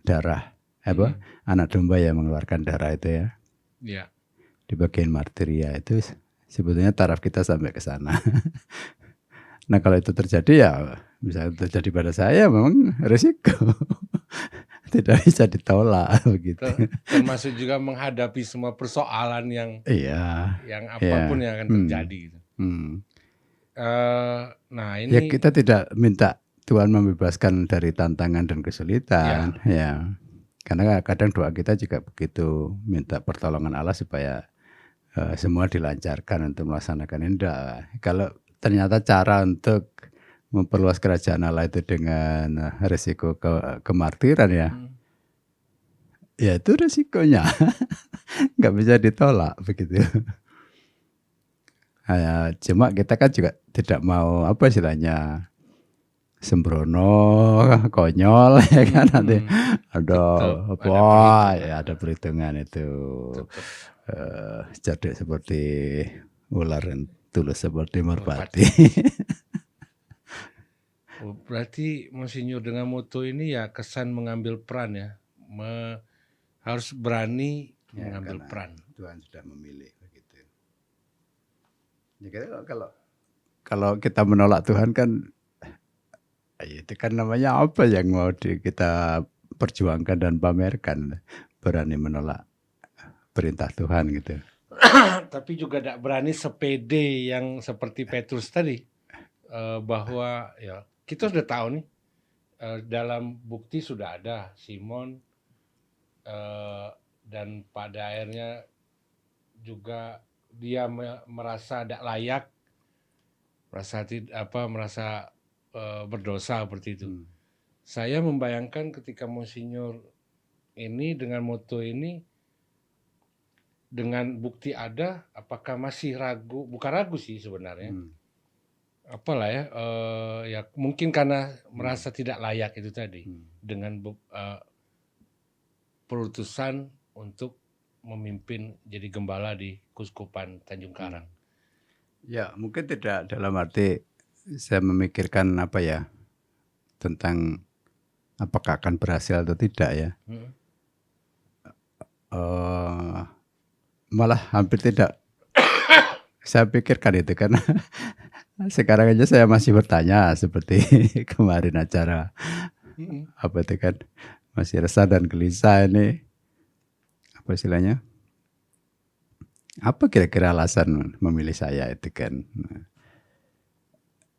darah anak domba yang mengeluarkan darah itu ya. Iya. Di bagian martiria itu sebetulnya taraf kita sampai ke sana. Nah, kalau itu terjadi ya bisa terjadi pada saya memang risiko. Tidak bisa ditolak begitu. Termasuk juga menghadapi semua persoalan yang apapun yang akan terjadi. Nah ini ya kita tidak minta Tuhan membebaskan dari tantangan dan kesulitan, ya. Karena kadang doa kita juga begitu, minta pertolongan Allah supaya semua dilancarkan untuk melaksanakan indah. Kalau ternyata cara untuk memperluas kerajaan Allah itu dengan resiko kemartiran ya itu resikonya, nggak bisa ditolak begitu. Cuma kita kan juga tidak mau istilahnya sembrono, konyol ya kan, nanti ada perhitungan itu. Cerdik seperti ular dan tulus seperti merpati. Berarti Monsinyur dengan moto ini ya kesan mengambil peran ya, harus berani mengambil peran. Tuhan sudah memilih begitu. Ya, kalau kita menolak Tuhan kan itu kan namanya apa yang mau kita perjuangkan dan pamerkan, berani menolak perintah Tuhan gitu. Tapi juga tidak berani sepede yang seperti Petrus tadi, bahwa ya kita sudah tahu nih dalam bukti sudah ada Simon dan pada akhirnya juga dia merasa tidak layak, merasa berdosa seperti itu. Saya membayangkan ketika Monsinyur ini dengan moto ini, dengan bukti ada, apakah masih ragu? Bukan ragu sih sebenarnya. Apalah ya, ya mungkin karena merasa tidak layak itu tadi, dengan perutusan untuk memimpin jadi gembala di Kuskupan Tanjung Karang. Ya, mungkin tidak dalam arti saya memikirkan apa ya tentang apakah akan berhasil atau tidak ya. Malah hampir tidak saya pikirkan itu karena sekarang aja saya masih bertanya seperti kemarin acara apa itu kan, masih resah dan gelisah ini, apa istilahnya, apa kira-kira alasan memilih saya itu kan.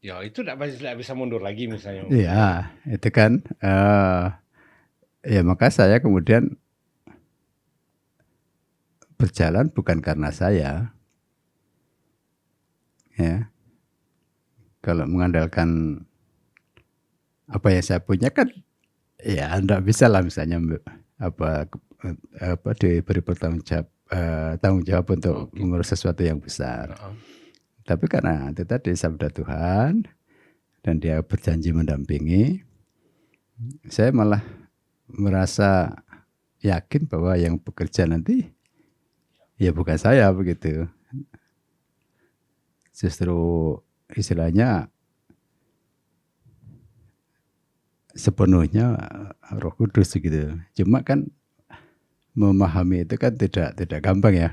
Ya itu tidak bisa mundur lagi misalnya. Iya, itu kan ya maka saya kemudian berjalan bukan karena saya, ya. Kalau mengandalkan apa yang saya punya kan, ya enggak bisa lah misalnya apa diberi tanggung jawab untuk mengurus sesuatu yang besar. Tapi karena itu tadi sabda Tuhan dan dia berjanji mendampingi, saya malah merasa yakin bahwa yang bekerja nanti ya bukan saya begitu. Justru istilahnya sepenuhnya Roh Kudus gitu. Cuma kan memahami itu kan tidak gampang ya.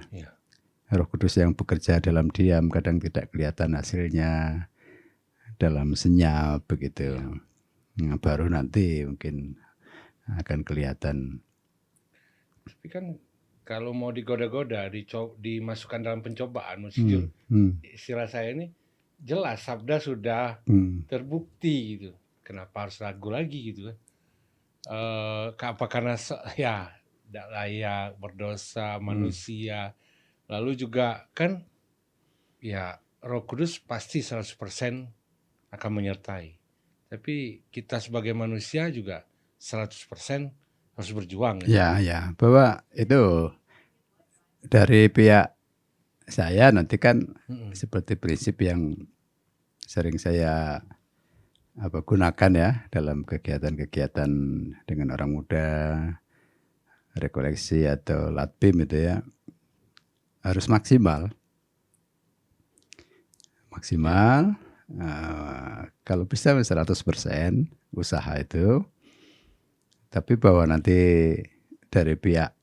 Roh Kudus yang bekerja dalam diam kadang tidak kelihatan hasilnya, dalam senyap begitu. Nah, baru nanti mungkin akan kelihatan. Tapi kan kalau mau digoda-goda, dimasukkan dalam pencobaan, Monsinyur, istilah saya ini jelas sabda sudah terbukti gitu. Kenapa harus ragu lagi gitu kan? Apa karena ya tidak layak, berdosa, manusia. Lalu juga kan ya Roh Kudus pasti 100% akan menyertai. Tapi kita sebagai manusia juga 100% harus berjuang. Ya, bahwa itu dari pihak saya nanti kan seperti prinsip yang sering saya gunakan ya dalam kegiatan-kegiatan dengan orang muda, rekoleksi atau latbim itu ya, harus maksimal. Kalau bisa 100% usaha itu, tapi bahwa nanti dari pihak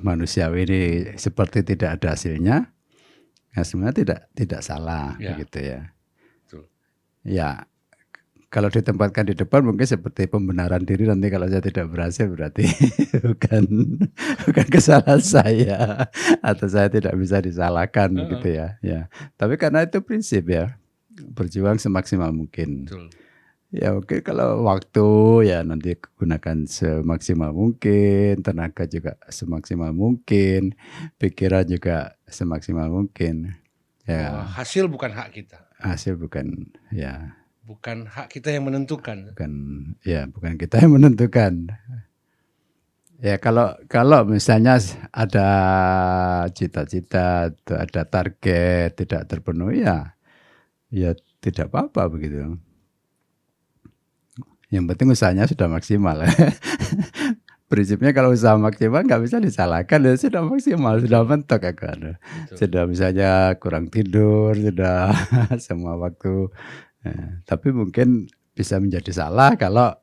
manusiawi ini seperti tidak ada hasilnya, ya sebenarnya tidak salah begitu ya. Betul. Ya, kalau ditempatkan di depan mungkin seperti pembenaran diri, nanti kalau saya tidak berhasil berarti bukan kesalahan saya atau saya tidak bisa disalahkan gitu ya. Ya, tapi karena itu prinsip ya, berjuang semaksimal mungkin. Betul. Ya oke, kalau waktu ya nanti gunakan semaksimal mungkin, tenaga juga semaksimal mungkin, pikiran juga semaksimal mungkin. Ya. Hasil bukan hak kita. Hasil bukan ya. Bukan hak kita yang menentukan. Bukan kita yang menentukan. Ya kalau misalnya ada cita-cita atau ada target tidak terpenuhi ya tidak apa-apa begitu. Yang penting usahanya sudah maksimal. Prinsipnya kalau usaha maksimal nggak bisa disalahkan, ya sudah maksimal, sudah mentok kan. Sudah misalnya kurang tidur, sudah semua waktu. Tapi mungkin bisa menjadi salah kalau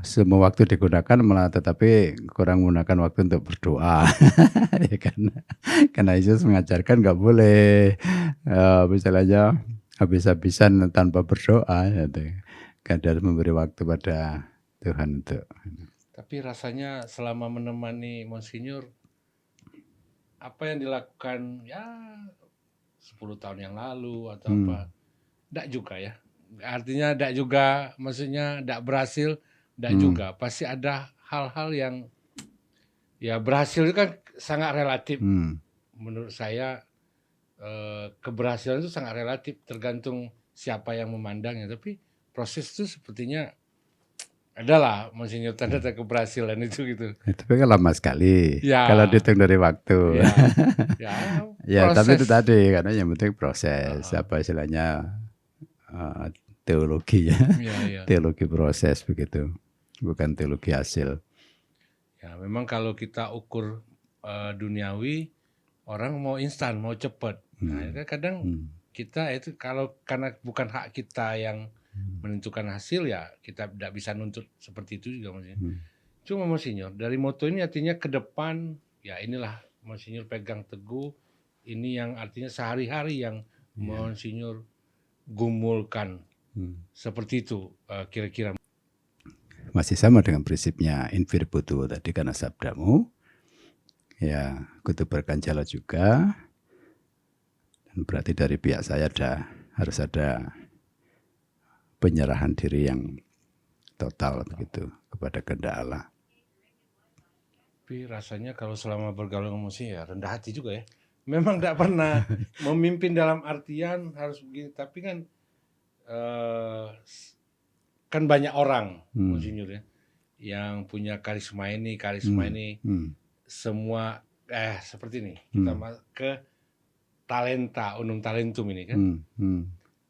semua waktu digunakan malah tetapi kurang menggunakan waktu untuk berdoa. Ya kan? Karena Yesus mengajarkan nggak boleh misalnya habis-habisan tanpa berdoa. Kan harus memberi waktu pada Tuhan untuk. Tapi rasanya selama menemani Monsinyur, apa yang dilakukan ya 10 tahun yang lalu atau apa, enggak juga ya. artinya tidak juga, maksudnya tidak berhasil, tidak juga. Pasti ada hal-hal yang ya berhasil itu kan sangat relatif. Menurut saya keberhasilan itu sangat relatif, tergantung siapa yang memandangnya. Tapi proses itu sepertinya adalah Monsinyur tanda keberhasilan itu gitu. Tapi kan lama sekali Ya. kalau dihitung dari waktu. Ya, ya, Ya, tapi itu proses. tadi karena yang penting proses apa istilahnya teologi ya, Ya. teologi proses begitu, bukan teologi hasil. Ya, memang kalau kita ukur duniawi, orang mau instan, mau cepat. Nah, kadang kita itu kalau karena bukan hak kita yang menentukan hasil, ya kita tidak bisa nuntut seperti itu juga Monsinyur. Cuma Monsinyur, dari moto ini artinya ke depan, ya inilah Monsinyur pegang teguh, ini yang artinya sehari-hari yang Monsinyur gumulkan. Seperti itu kira-kira. Masih sama dengan prinsipnya in virbutu tadi, karena sabdamu, ya kutubarkan jala juga, dan berarti dari pihak saya harus ada penyerahan diri yang total begitu kepada kehendak Allah. Tapi rasanya kalau selama bergaul dengan Monsinyur ya rendah hati juga ya. Memang tidak pernah memimpin dalam artian harus begini, tapi kan banyak orang Monsinyur ya yang punya karisma ini semua seperti ini. Kita ke talenta, unum talentum ini kan.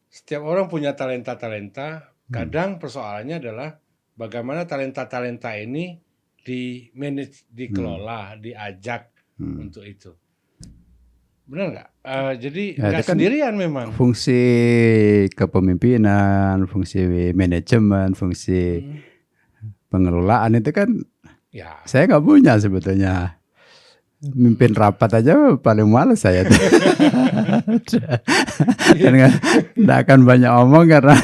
Setiap orang punya talenta-talenta. Kadang persoalannya adalah bagaimana talenta-talenta ini di manage, dikelola, diajak untuk itu. Benar nggak? Jadi nggak kan sendirian memang. Fungsi kepemimpinan, fungsi manajemen, fungsi pengelolaan itu kan ya. Saya nggak punya sebetulnya. Mimpin rapat aja paling males saya tuh. Nggak akan banyak omong karena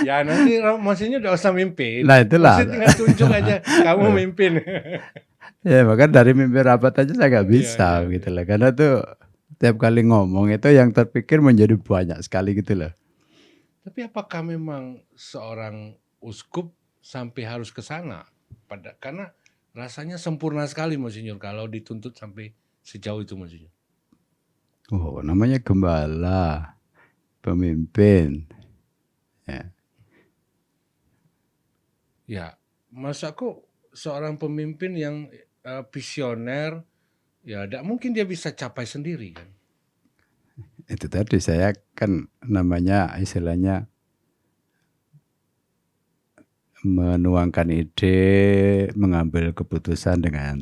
ya nanti maksudnya udah usah mimpin. Nah itulah. Maksudnya tinggal tunjuk aja kamu mimpin. Ya maka dari mimpin rapat aja saya nggak bisa gitu lah. Karena tuh tiap kali ngomong itu yang terpikir menjadi banyak sekali gitu loh. Tapi apakah memang seorang uskup sampai harus ke sana? Karena rasanya sempurna sekali Monsinyur kalau dituntut sampai sejauh itu Monsinyur. Oh, namanya gembala, pemimpin. Ya, maksudku seorang pemimpin yang visioner, ya tidak mungkin dia bisa capai sendiri kan. Itu tadi saya kan namanya istilahnya menuangkan ide, mengambil keputusan dengan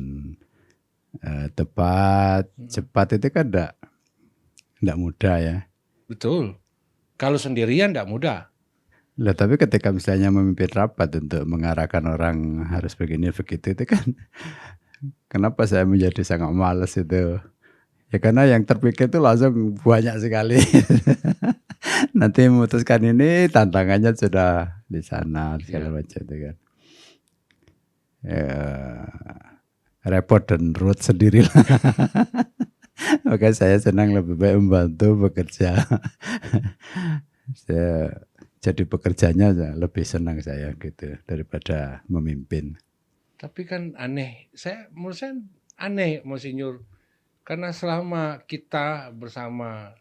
tepat, cepat itu kan enggak mudah ya. Betul. Kalau sendirian enggak mudah. Lah tapi ketika misalnya memimpin rapat untuk mengarahkan orang harus begini begitu itu kan kenapa saya menjadi sangat malas itu? Ya karena yang terpikir itu langsung banyak sekali. Nanti memutuskan ini tantangannya sudah di sana segala macam itu kan. Ya, repot dan ruwet sendirilah. Maka saya senang lebih baik membantu bekerja. Saya jadi pekerjanya lebih senang saya gitu daripada memimpin. Tapi kan aneh. Menurut saya aneh Monsinyur. Karena selama kita bersama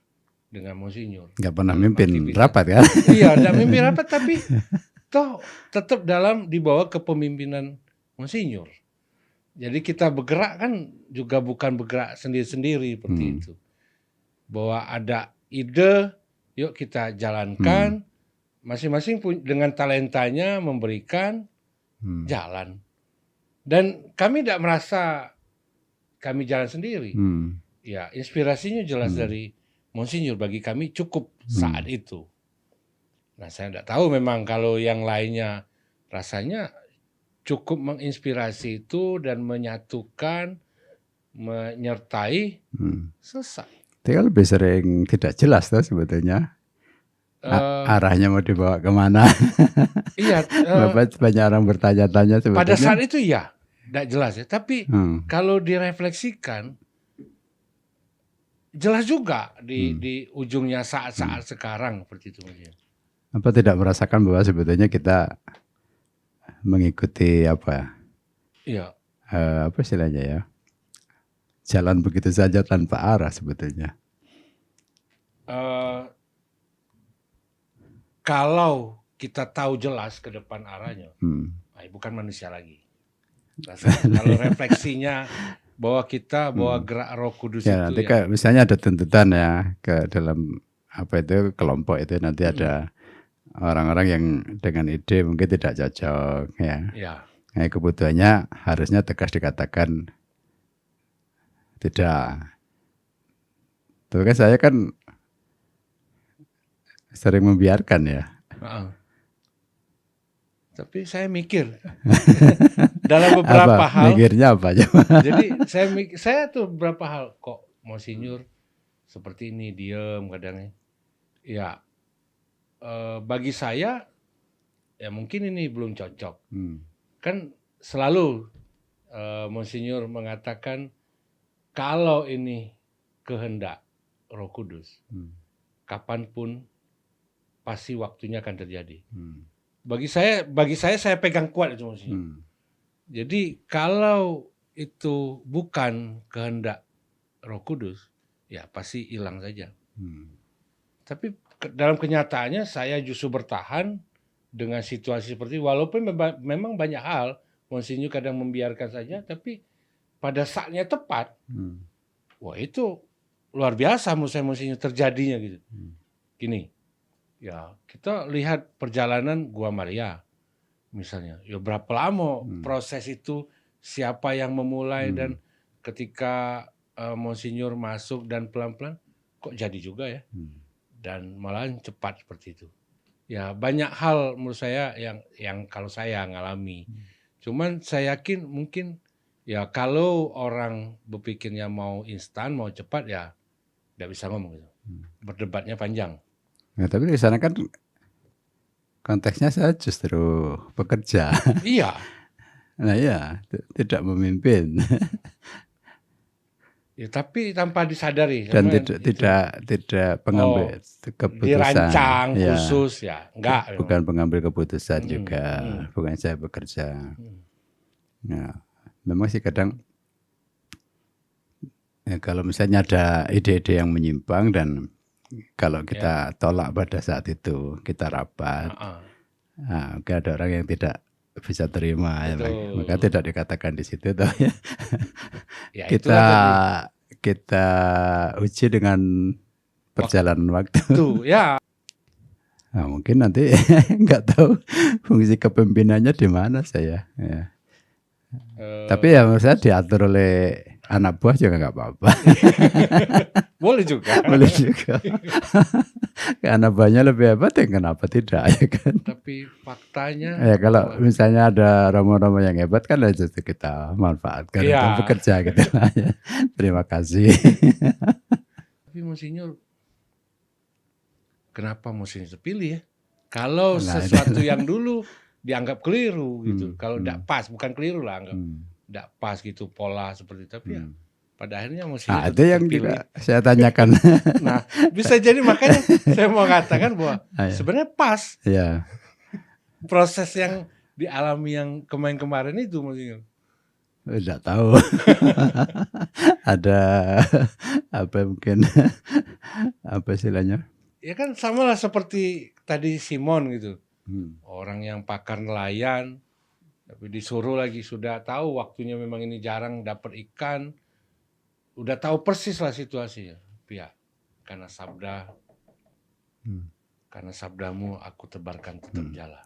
dengan Monsinyur. Nggak pernah mimpin rapat kan? Iya, nggak mimpin rapat tapi toh tetap di bawah kepemimpinan Monsinyur. Jadi kita bergerak kan juga bukan bergerak sendiri-sendiri seperti itu. Bahwa ada ide, yuk kita jalankan. Masing-masing dengan talentanya memberikan jalan. Dan kami tidak merasa kami jalan sendiri. Ya, inspirasinya jelas dari Monsinyur bagi kami cukup saat itu. Nah, saya tidak tahu memang kalau yang lainnya rasanya cukup menginspirasi itu dan menyatukan, menyertai, selesai. Itu kan lebih sering tidak jelas tuh sebetulnya. Arahnya mau dibawa kemana? Iya. Banyak orang bertanya-tanya sebetulnya. Pada saat itu ya, tidak jelas ya. Tapi kalau direfleksikan, jelas juga di ujungnya saat-saat sekarang seperti itu. apa tidak merasakan bahwa sebetulnya kita mengikuti Iya. apa istilahnya ya, jalan begitu saja tanpa arah sebetulnya. Eh, kalau kita tahu jelas ke depan arahnya, bukan manusia lagi. Kalau refleksinya bahwa gerak Roh Kudus Ya, itu nanti misalnya ada tuntutan ya ke dalam kelompok itu nanti ada orang-orang yang dengan ide mungkin tidak cocok ya. Nah, kebutuhannya harusnya tegas dikatakan tidak. Tapi kan saya kan sering membiarkan ya. Tapi saya mikir dalam beberapa hal. Mikirnya apa aja? Jadi saya tuh beberapa hal kok Monsinyur seperti ini diem kadang ya. Bagi saya ya mungkin ini belum cocok. Kan selalu Monsinyur mengatakan kalau ini kehendak Roh Kudus, kapanpun pasti waktunya akan terjadi. Bagi saya pegang kuat itu Monsinyur. Jadi kalau itu bukan kehendak Roh Kudus, ya pasti hilang saja. Tapi dalam kenyataannya saya justru bertahan dengan situasi seperti walaupun memang banyak hal Monsinyur kadang membiarkan saja, tapi pada saatnya tepat, wah itu luar biasa Monsinyur terjadinya gitu. Gini, ya kita lihat perjalanan Gua Maria misalnya, ya berapa lama proses itu, siapa yang memulai dan ketika Monsinyur masuk dan pelan-pelan kok jadi juga ya. Dan malah cepat seperti itu. Ya banyak hal menurut saya yang kalau saya ngalami. Cuman saya yakin mungkin ya kalau orang berpikirnya mau instan, mau cepat ya tidak bisa ngomong gitu. Berdebatnya panjang. Nah, tapi di sana kan konteksnya saya justru bekerja. Iya. Nah ya tidak memimpin. Ya, tapi tanpa disadari dan tidak pengambil keputusan, dirancang khusus ya enggak, bukan pengambil keputusan juga, bukan saya bekerja. Nah, memang sih kadang ya, kalau misalnya ada ide-ide yang menyimpang dan kalau kita tolak pada saat itu kita rapat, nah, mungkin ada orang yang tidak bisa terima, ya, maka tidak dikatakan di situ toh ya. Kita uji dengan perjalanan waktu. Ya. Nah, mungkin nanti nggak tahu fungsi kepemimpinannya di mana saya. Ya. Tapi ya menurut saya diatur oleh anak buah juga nggak apa-apa. Boleh juga. Boleh juga. Anak buahnya lebih hebat ya kenapa tidak ya kan. Tapi faktanya. Ya kalau misalnya ada romo-romo yang hebat kan ya justru kita manfaatkan untuk bekerja gitu lah ya. Terima kasih. Tapi Monsinyur, kenapa Monsinyur terpilih ya? Kalau sesuatu yang dulu dianggap keliru gitu. Kalau tidak pas, bukan keliru lah anggap. Tidak pas gitu pola seperti itu. Tapi ya pada akhirnya Monsinyur itu yang juga saya tanyakan. Nah, bisa jadi makanya saya mau katakan bahwa sebenarnya pas. Ya. Proses yang dialami yang kemarin itu Monsinyur. Tidak tahu. Ada apa mungkin apa istilahnya? Ya kan samalah seperti tadi Simon gitu. Orang yang pakar nelayan, tapi disuruh lagi sudah tahu waktunya memang ini jarang dapat ikan, udah tahu persis lah situasinya. Ya, karena sabdamu aku tebarkan tetap jala.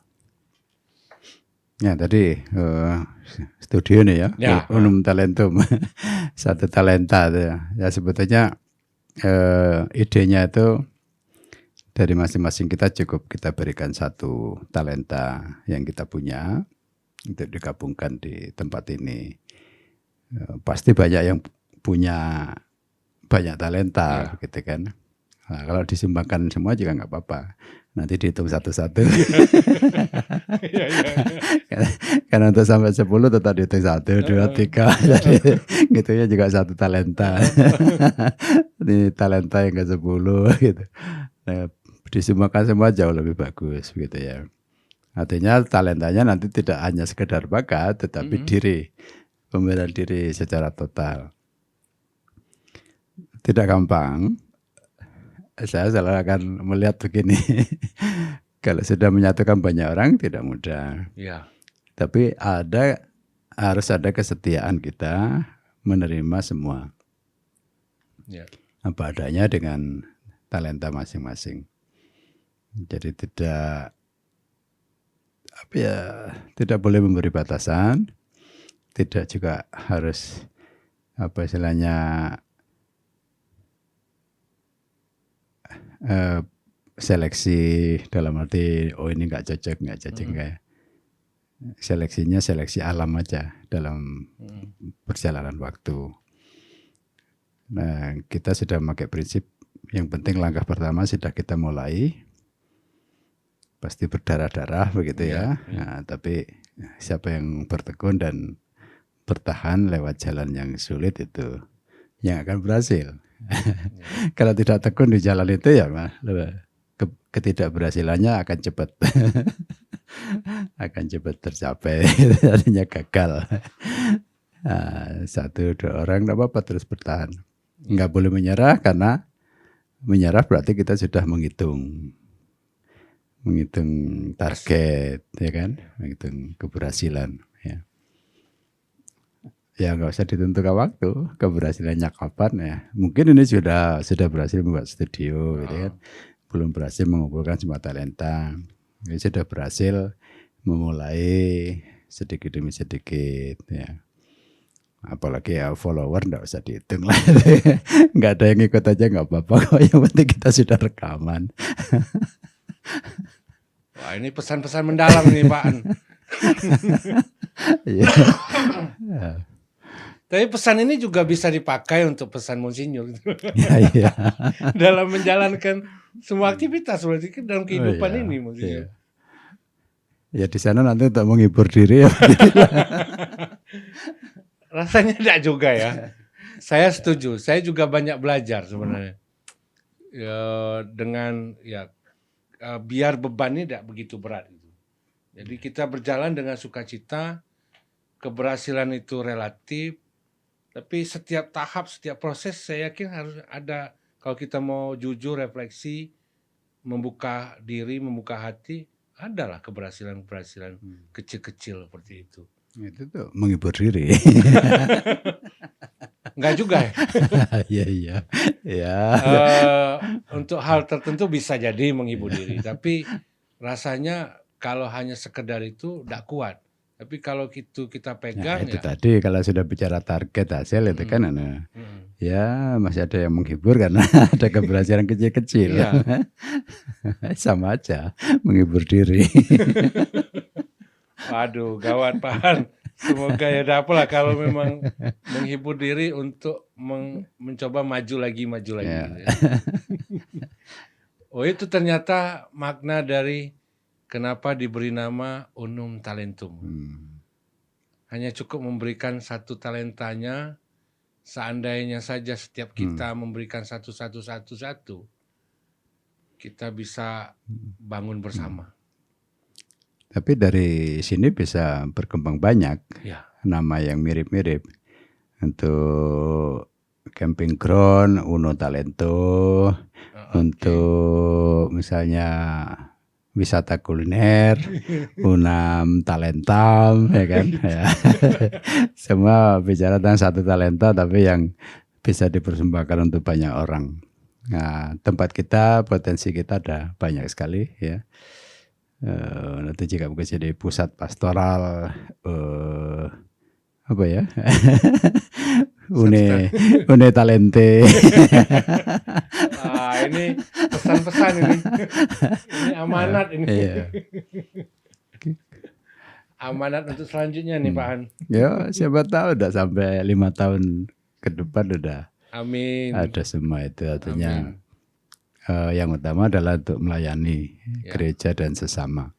Ya tadi studio nih ya, Unum Talentum, satu talenta ya sebetulnya idenya itu dari masing-masing kita cukup kita berikan satu talenta yang kita punya untuk digabungkan di tempat ini. Pasti banyak yang punya banyak talenta, gitu kan. Nah, kalau disumbangkan semua juga nggak apa-apa. Nanti dihitung satu-satu. Karena untuk sampai 10 tetap dihitung 1, 2, 3. Jadi gitu ya juga satu talenta. Ini talenta yang ke 10 gitu. Nah, disumbangkan semua jauh lebih bagus gitu ya. Artinya talentanya nanti tidak hanya sekedar bakat, tetapi diri, pembelaan diri secara total. Tidak gampang. Saya selalu akan melihat begini, kalau sudah menyatukan banyak orang tidak mudah. Ya. Tapi harus ada kesetiaan kita menerima semua Ya. apa adanya dengan talenta masing-masing. Jadi tidak boleh memberi batasan, tidak juga harus seleksi dalam arti ini nggak cocok kayak. Seleksinya seleksi alam aja dalam perjalanan waktu. Nah, kita sudah memakai prinsip yang penting langkah pertama sudah kita mulai, pasti berdarah-darah begitu ya. Nah, tapi siapa yang bertekun dan bertahan lewat jalan yang sulit itu yang akan berhasil. Kalau tidak tekun di jalan itu ya ketidakberhasilannya akan cepat. Akan cepat tercapai, artinya gagal. Nah, 1-2 orang tidak apa-apa, terus bertahan. Nggak boleh menyerah, karena menyerah berarti kita sudah menghitung target, ya kan, menghitung keberhasilan. Ya nggak usah ditentukan waktu, keberhasilannya kapan ya. Mungkin ini sudah berhasil membuat studio, gitu kan. Belum berhasil mengumpulkan semua talenta. Ini sudah berhasil memulai sedikit demi sedikit ya. Apalagi ya follower enggak usah dihitung lah. Enggak ada yang ikut aja enggak apa-apa kok, yang penting kita sudah rekaman. Wah, ini pesan-pesan mendalam nih Pak. Iya. Tapi pesan ini juga bisa dipakai untuk pesan Monsinyur. Iya. Dalam menjalankan semua aktivitas berarti dalam kehidupan ini Monsinyur. Iya. Ya di sana nanti untuk menghibur diri ya. Rasanya tidak juga ya. Saya setuju. Saya juga banyak belajar sebenarnya. Dengan biar beban ini tidak begitu berat. Jadi kita berjalan dengan sukacita. Keberhasilan itu relatif. Tapi setiap tahap, setiap proses saya yakin harus ada. Kalau kita mau jujur, refleksi, membuka diri, membuka hati, adalah keberhasilan-keberhasilan kecil-kecil seperti itu. Itu tuh menghibur diri. Enggak juga ya? Iya. Untuk hal tertentu bisa jadi menghibur diri. Tapi rasanya kalau hanya sekedar itu tidak kuat. Tapi kalau itu kita pegang itu tadi kalau sudah bicara target hasil itu kan ya masih ada yang menghibur karena ada keberhasilan kecil-kecil. Iya. Sama aja menghibur diri. Waduh, gawat Pak. Semoga ya dapatlah kalau memang menghibur diri untuk mencoba maju lagi. Ya. Oh, itu ternyata makna dari kenapa diberi nama Unum Talentum. Hanya cukup memberikan satu talentanya, seandainya saja setiap kita memberikan satu, kita bisa bangun bersama. Tapi dari sini bisa berkembang banyak nama yang mirip-mirip. Untuk camping ground, Uno Talento, untuk misalnya wisata kuliner, Unam Talentam, ya kan? Ya. Semua bicara tentang satu talenta, tapi yang bisa dipersembahkan untuk banyak orang. Nah, tempat kita, potensi kita ada banyak sekali, ya. Nanti jika bukan jadi pusat pastoral, apa ya? Une Talente. Ini pesan-pesan ini. Ini amanat ini. Iya. Amanat untuk selanjutnya nih Pak Han. Ya, siapa tahu udah sampai 5 tahun ke depan udah. Amin. Ada semua itu, artinya yang utama adalah untuk melayani gereja dan sesama.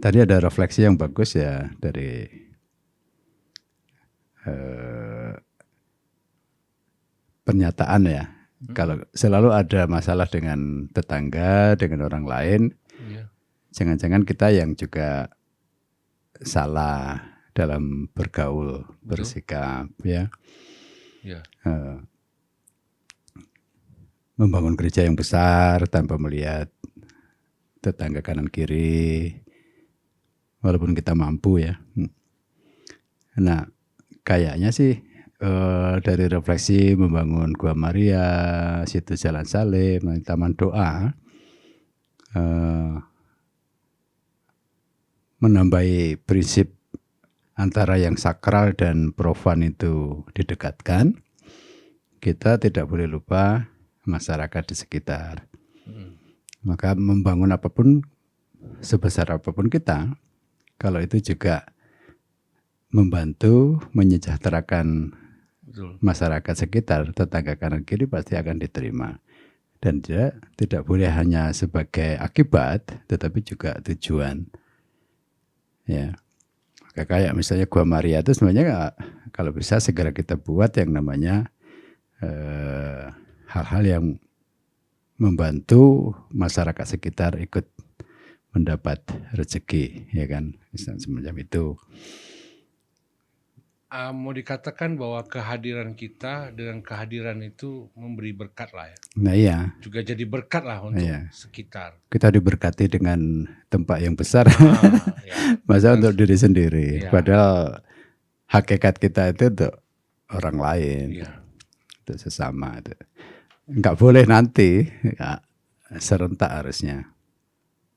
Tadi ada refleksi yang bagus ya dari pernyataan ya, Kalau selalu ada masalah dengan tetangga, dengan orang lain, Iya. jangan-jangan kita yang juga salah dalam bergaul, bersikap, ya. Iya. Membangun gereja yang besar tanpa melihat tetangga kanan kiri, walaupun kita mampu ya. Nah, kayaknya sih dari refleksi membangun Gua Maria, situs Jalan Salib, Taman Doa, menambahi prinsip antara yang sakral dan profan itu didekatkan. Kita tidak boleh lupa masyarakat di sekitar. Maka membangun apapun, sebesar apapun kita, kalau itu juga membantu menyejahterakan masyarakat sekitar, tetangga kanan kiri pasti akan diterima. Dan dia tidak boleh hanya sebagai akibat, tetapi juga tujuan. Ya, kayak misalnya Gua Maria itu sebenarnya kalau bisa segera kita buat yang namanya hal-hal yang membantu masyarakat sekitar ikut mendapat rezeki, ya kan, semacam itu. Mau dikatakan bahwa kehadiran kita dengan kehadiran itu memberi berkat lah ya. Nah iya. Juga jadi berkat lah untuk sekitar. Kita diberkati dengan tempat yang besar, Ya. masa untuk diri sendiri. Padahal hakikat kita itu untuk orang lain, untuk sesama. Itu. Enggak boleh nanti, ya, serentak harusnya.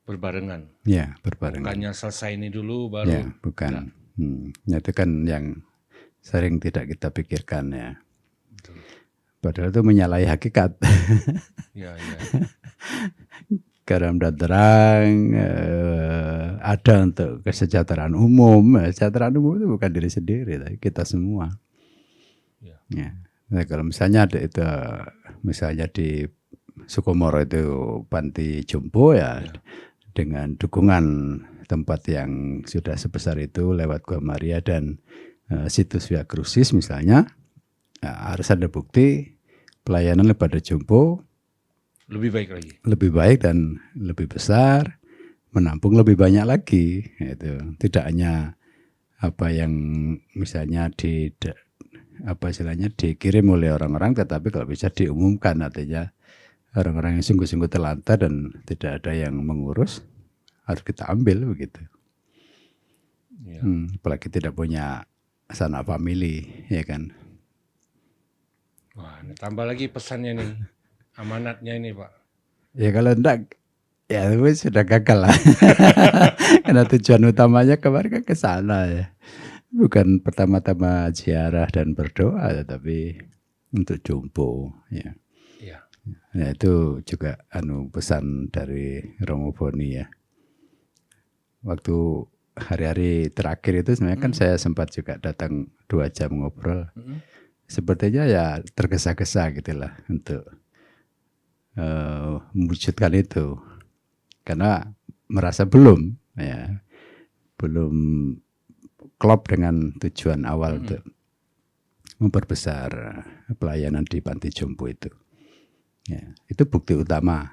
Berbarengan. Ya, berbarengan. Bukannya selesai ini dulu baru. Ya, bukan. Itu kan yang sering tidak kita pikirkan ya. Betul. Padahal itu menyalahi hakikat. Ya. Garam dan terang ada untuk kesejahteraan umum. Kesejahteraan umum itu bukan diri sendiri, tapi kita semua. Ya. Nah, kalau misalnya ada itu, misalnya di Sukomoro itu panti jompo ya. Dengan dukungan tempat yang sudah sebesar itu lewat Gua Maria dan situs Via Crucis misalnya, harus ada bukti pelayanan pada jompo lebih baik lagi, lebih baik dan lebih besar, menampung lebih banyak lagi. Itu tidak hanya apa yang misalnya dikirim oleh orang-orang, tetapi kalau bisa diumumkan, artinya orang-orang yang sungguh-sungguh terlantar dan tidak ada yang mengurus harus kita ambil begitu. Ya. Apalagi tidak punya sanak famili, ya kan. Wah, tambah lagi pesannya nih, amanatnya ini Pak. Ya kalau enggak, ya sudah gagal lah. Karena tujuan utamanya kemarin kan ke sana ya. Bukan pertama-tama ziarah dan berdoa, tetapi untuk jompo. Ya. Nah itu juga pesan dari Romo Boni ya. Waktu hari-hari terakhir itu sebenarnya kan saya sempat juga datang 2 jam ngobrol. Sepertinya ya tergesa-gesa gitulah untuk mewujudkan itu. Karena merasa belum klop dengan tujuan awal untuk memperbesar pelayanan di panti jompo itu. Ya, itu bukti utama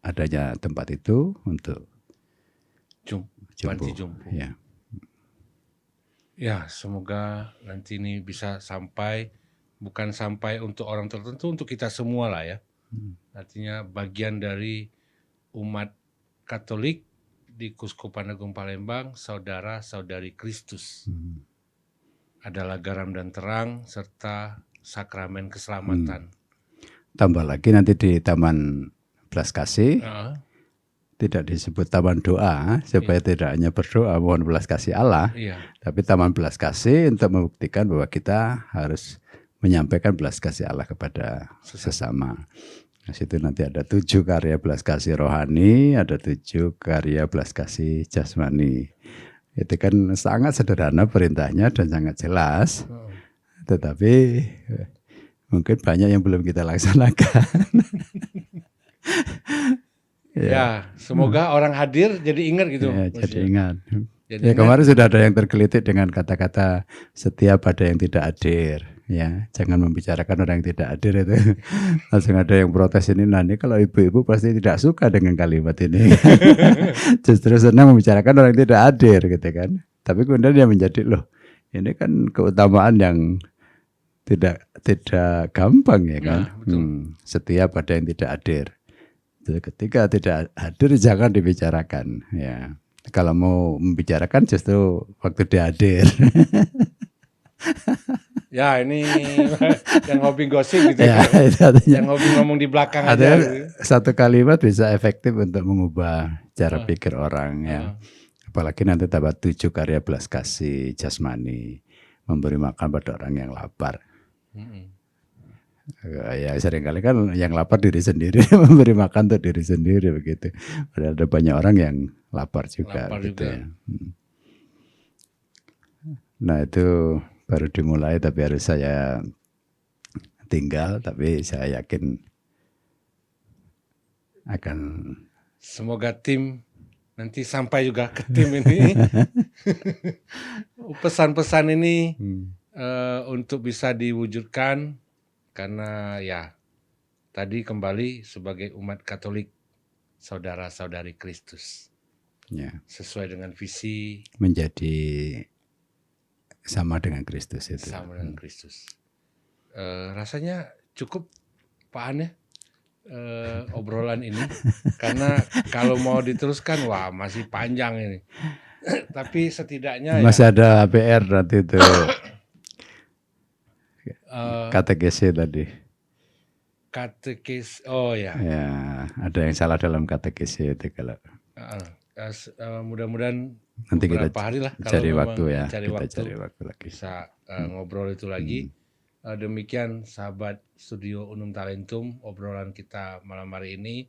adanya tempat itu untuk panti jompo. Ya, semoga nanti ini bisa sampai, bukan sampai untuk orang tertentu, untuk kita semua lah ya. Artinya bagian dari umat Katolik di Kuskupan Agung Palembang, saudara-saudari Kristus. Adalah garam dan terang serta sakramen keselamatan. Tambah lagi nanti di Taman Belas Kasih tidak disebut Taman Doa supaya tidak hanya berdoa mohon belas kasih Allah, tapi Taman Belas Kasih untuk membuktikan bahwa kita harus menyampaikan belas kasih Allah kepada sesama. Di situ nanti ada 7 karya belas kasih rohani, ada 7 karya belas kasih jasmani. Itu kan sangat sederhana perintahnya dan sangat jelas, tetapi mungkin banyak yang belum kita laksanakan. Ya, semoga orang hadir jadi ingat gitu. Ya, jadi ingat. Kemarin sudah ada yang tergelitik dengan kata-kata setiap ada yang tidak hadir. ya, jangan membicarakan orang yang tidak hadir itu. Langsung ada yang protes ini, nah ini kalau ibu-ibu pasti tidak suka dengan kalimat ini. Justru senang membicarakan orang yang tidak hadir gitu kan. Tapi kemudian dia menjadi loh, ini kan keutamaan yang tidak gampang ya kan. Nah, betul. Setiap ada yang tidak hadir. Jadi ketika tidak hadir jangan dibicarakan ya. Kalau mau membicarakan justru waktu dia hadir. Ya ini yang hobi gosip gitu Ya, ya. itu artinya Yang hobi ngomong di belakang aja. ada Gitu. satu kalimat bisa efektif untuk mengubah cara pikir orang ya. Apalagi nanti dapat 7 karya belas kasih jasmani, memberi makan pada orang yang lapar. Ya seringkali kan yang lapar diri sendiri, memberi makan untuk diri sendiri begitu. Padahal ada banyak orang yang lapar juga. Lapar gitu juga. ya. Nah itu baru dimulai tapi harus saya tinggal, tapi saya yakin akan. Semoga tim nanti sampai juga ke tim ini. Pesan-pesan ini untuk bisa diwujudkan, karena ya tadi kembali sebagai umat Katolik, saudara-saudari Kristus, ya, sesuai dengan visi menjadi sama dengan Kristus itu. sama dengan Kristus. Rasanya cukup Pak An ya, obrolan ini, karena kalau mau diteruskan wah masih panjang ini. Tapi setidaknya Masih ada PR nanti itu ya katekesi tadi. katekis, oh ya, Ya, ada yang salah dalam katekesi itu kalau mudah-mudahan nanti kita beberapa hari lah kalau cari memang waktu ya, cari kita waktu cari waktu lagi. bisa ngobrol itu lagi. Demikian sahabat Studio Unum Talentum, obrolan kita malam hari ini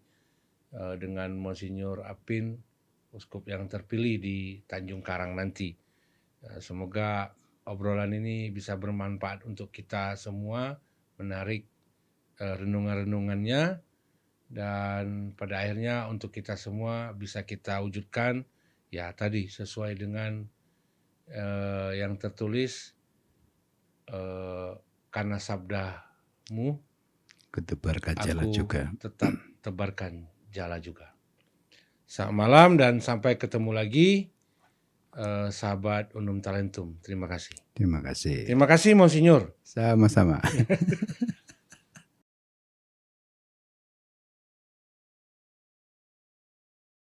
dengan Monsinyur Apin, uskup yang terpilih di Tanjung Karang nanti. Semoga obrolan ini bisa bermanfaat untuk kita semua, menarik renungan-renungannya, dan pada akhirnya untuk kita semua bisa kita wujudkan ya tadi sesuai dengan yang tertulis, karena sabdamu Kutebarkan jala aku juga. tetap tebarkan jala juga. Selamat malam dan sampai ketemu lagi, sahabat Unum Talentum. Terima kasih. Terima kasih. Terima kasih Monsinyur. Sama-sama.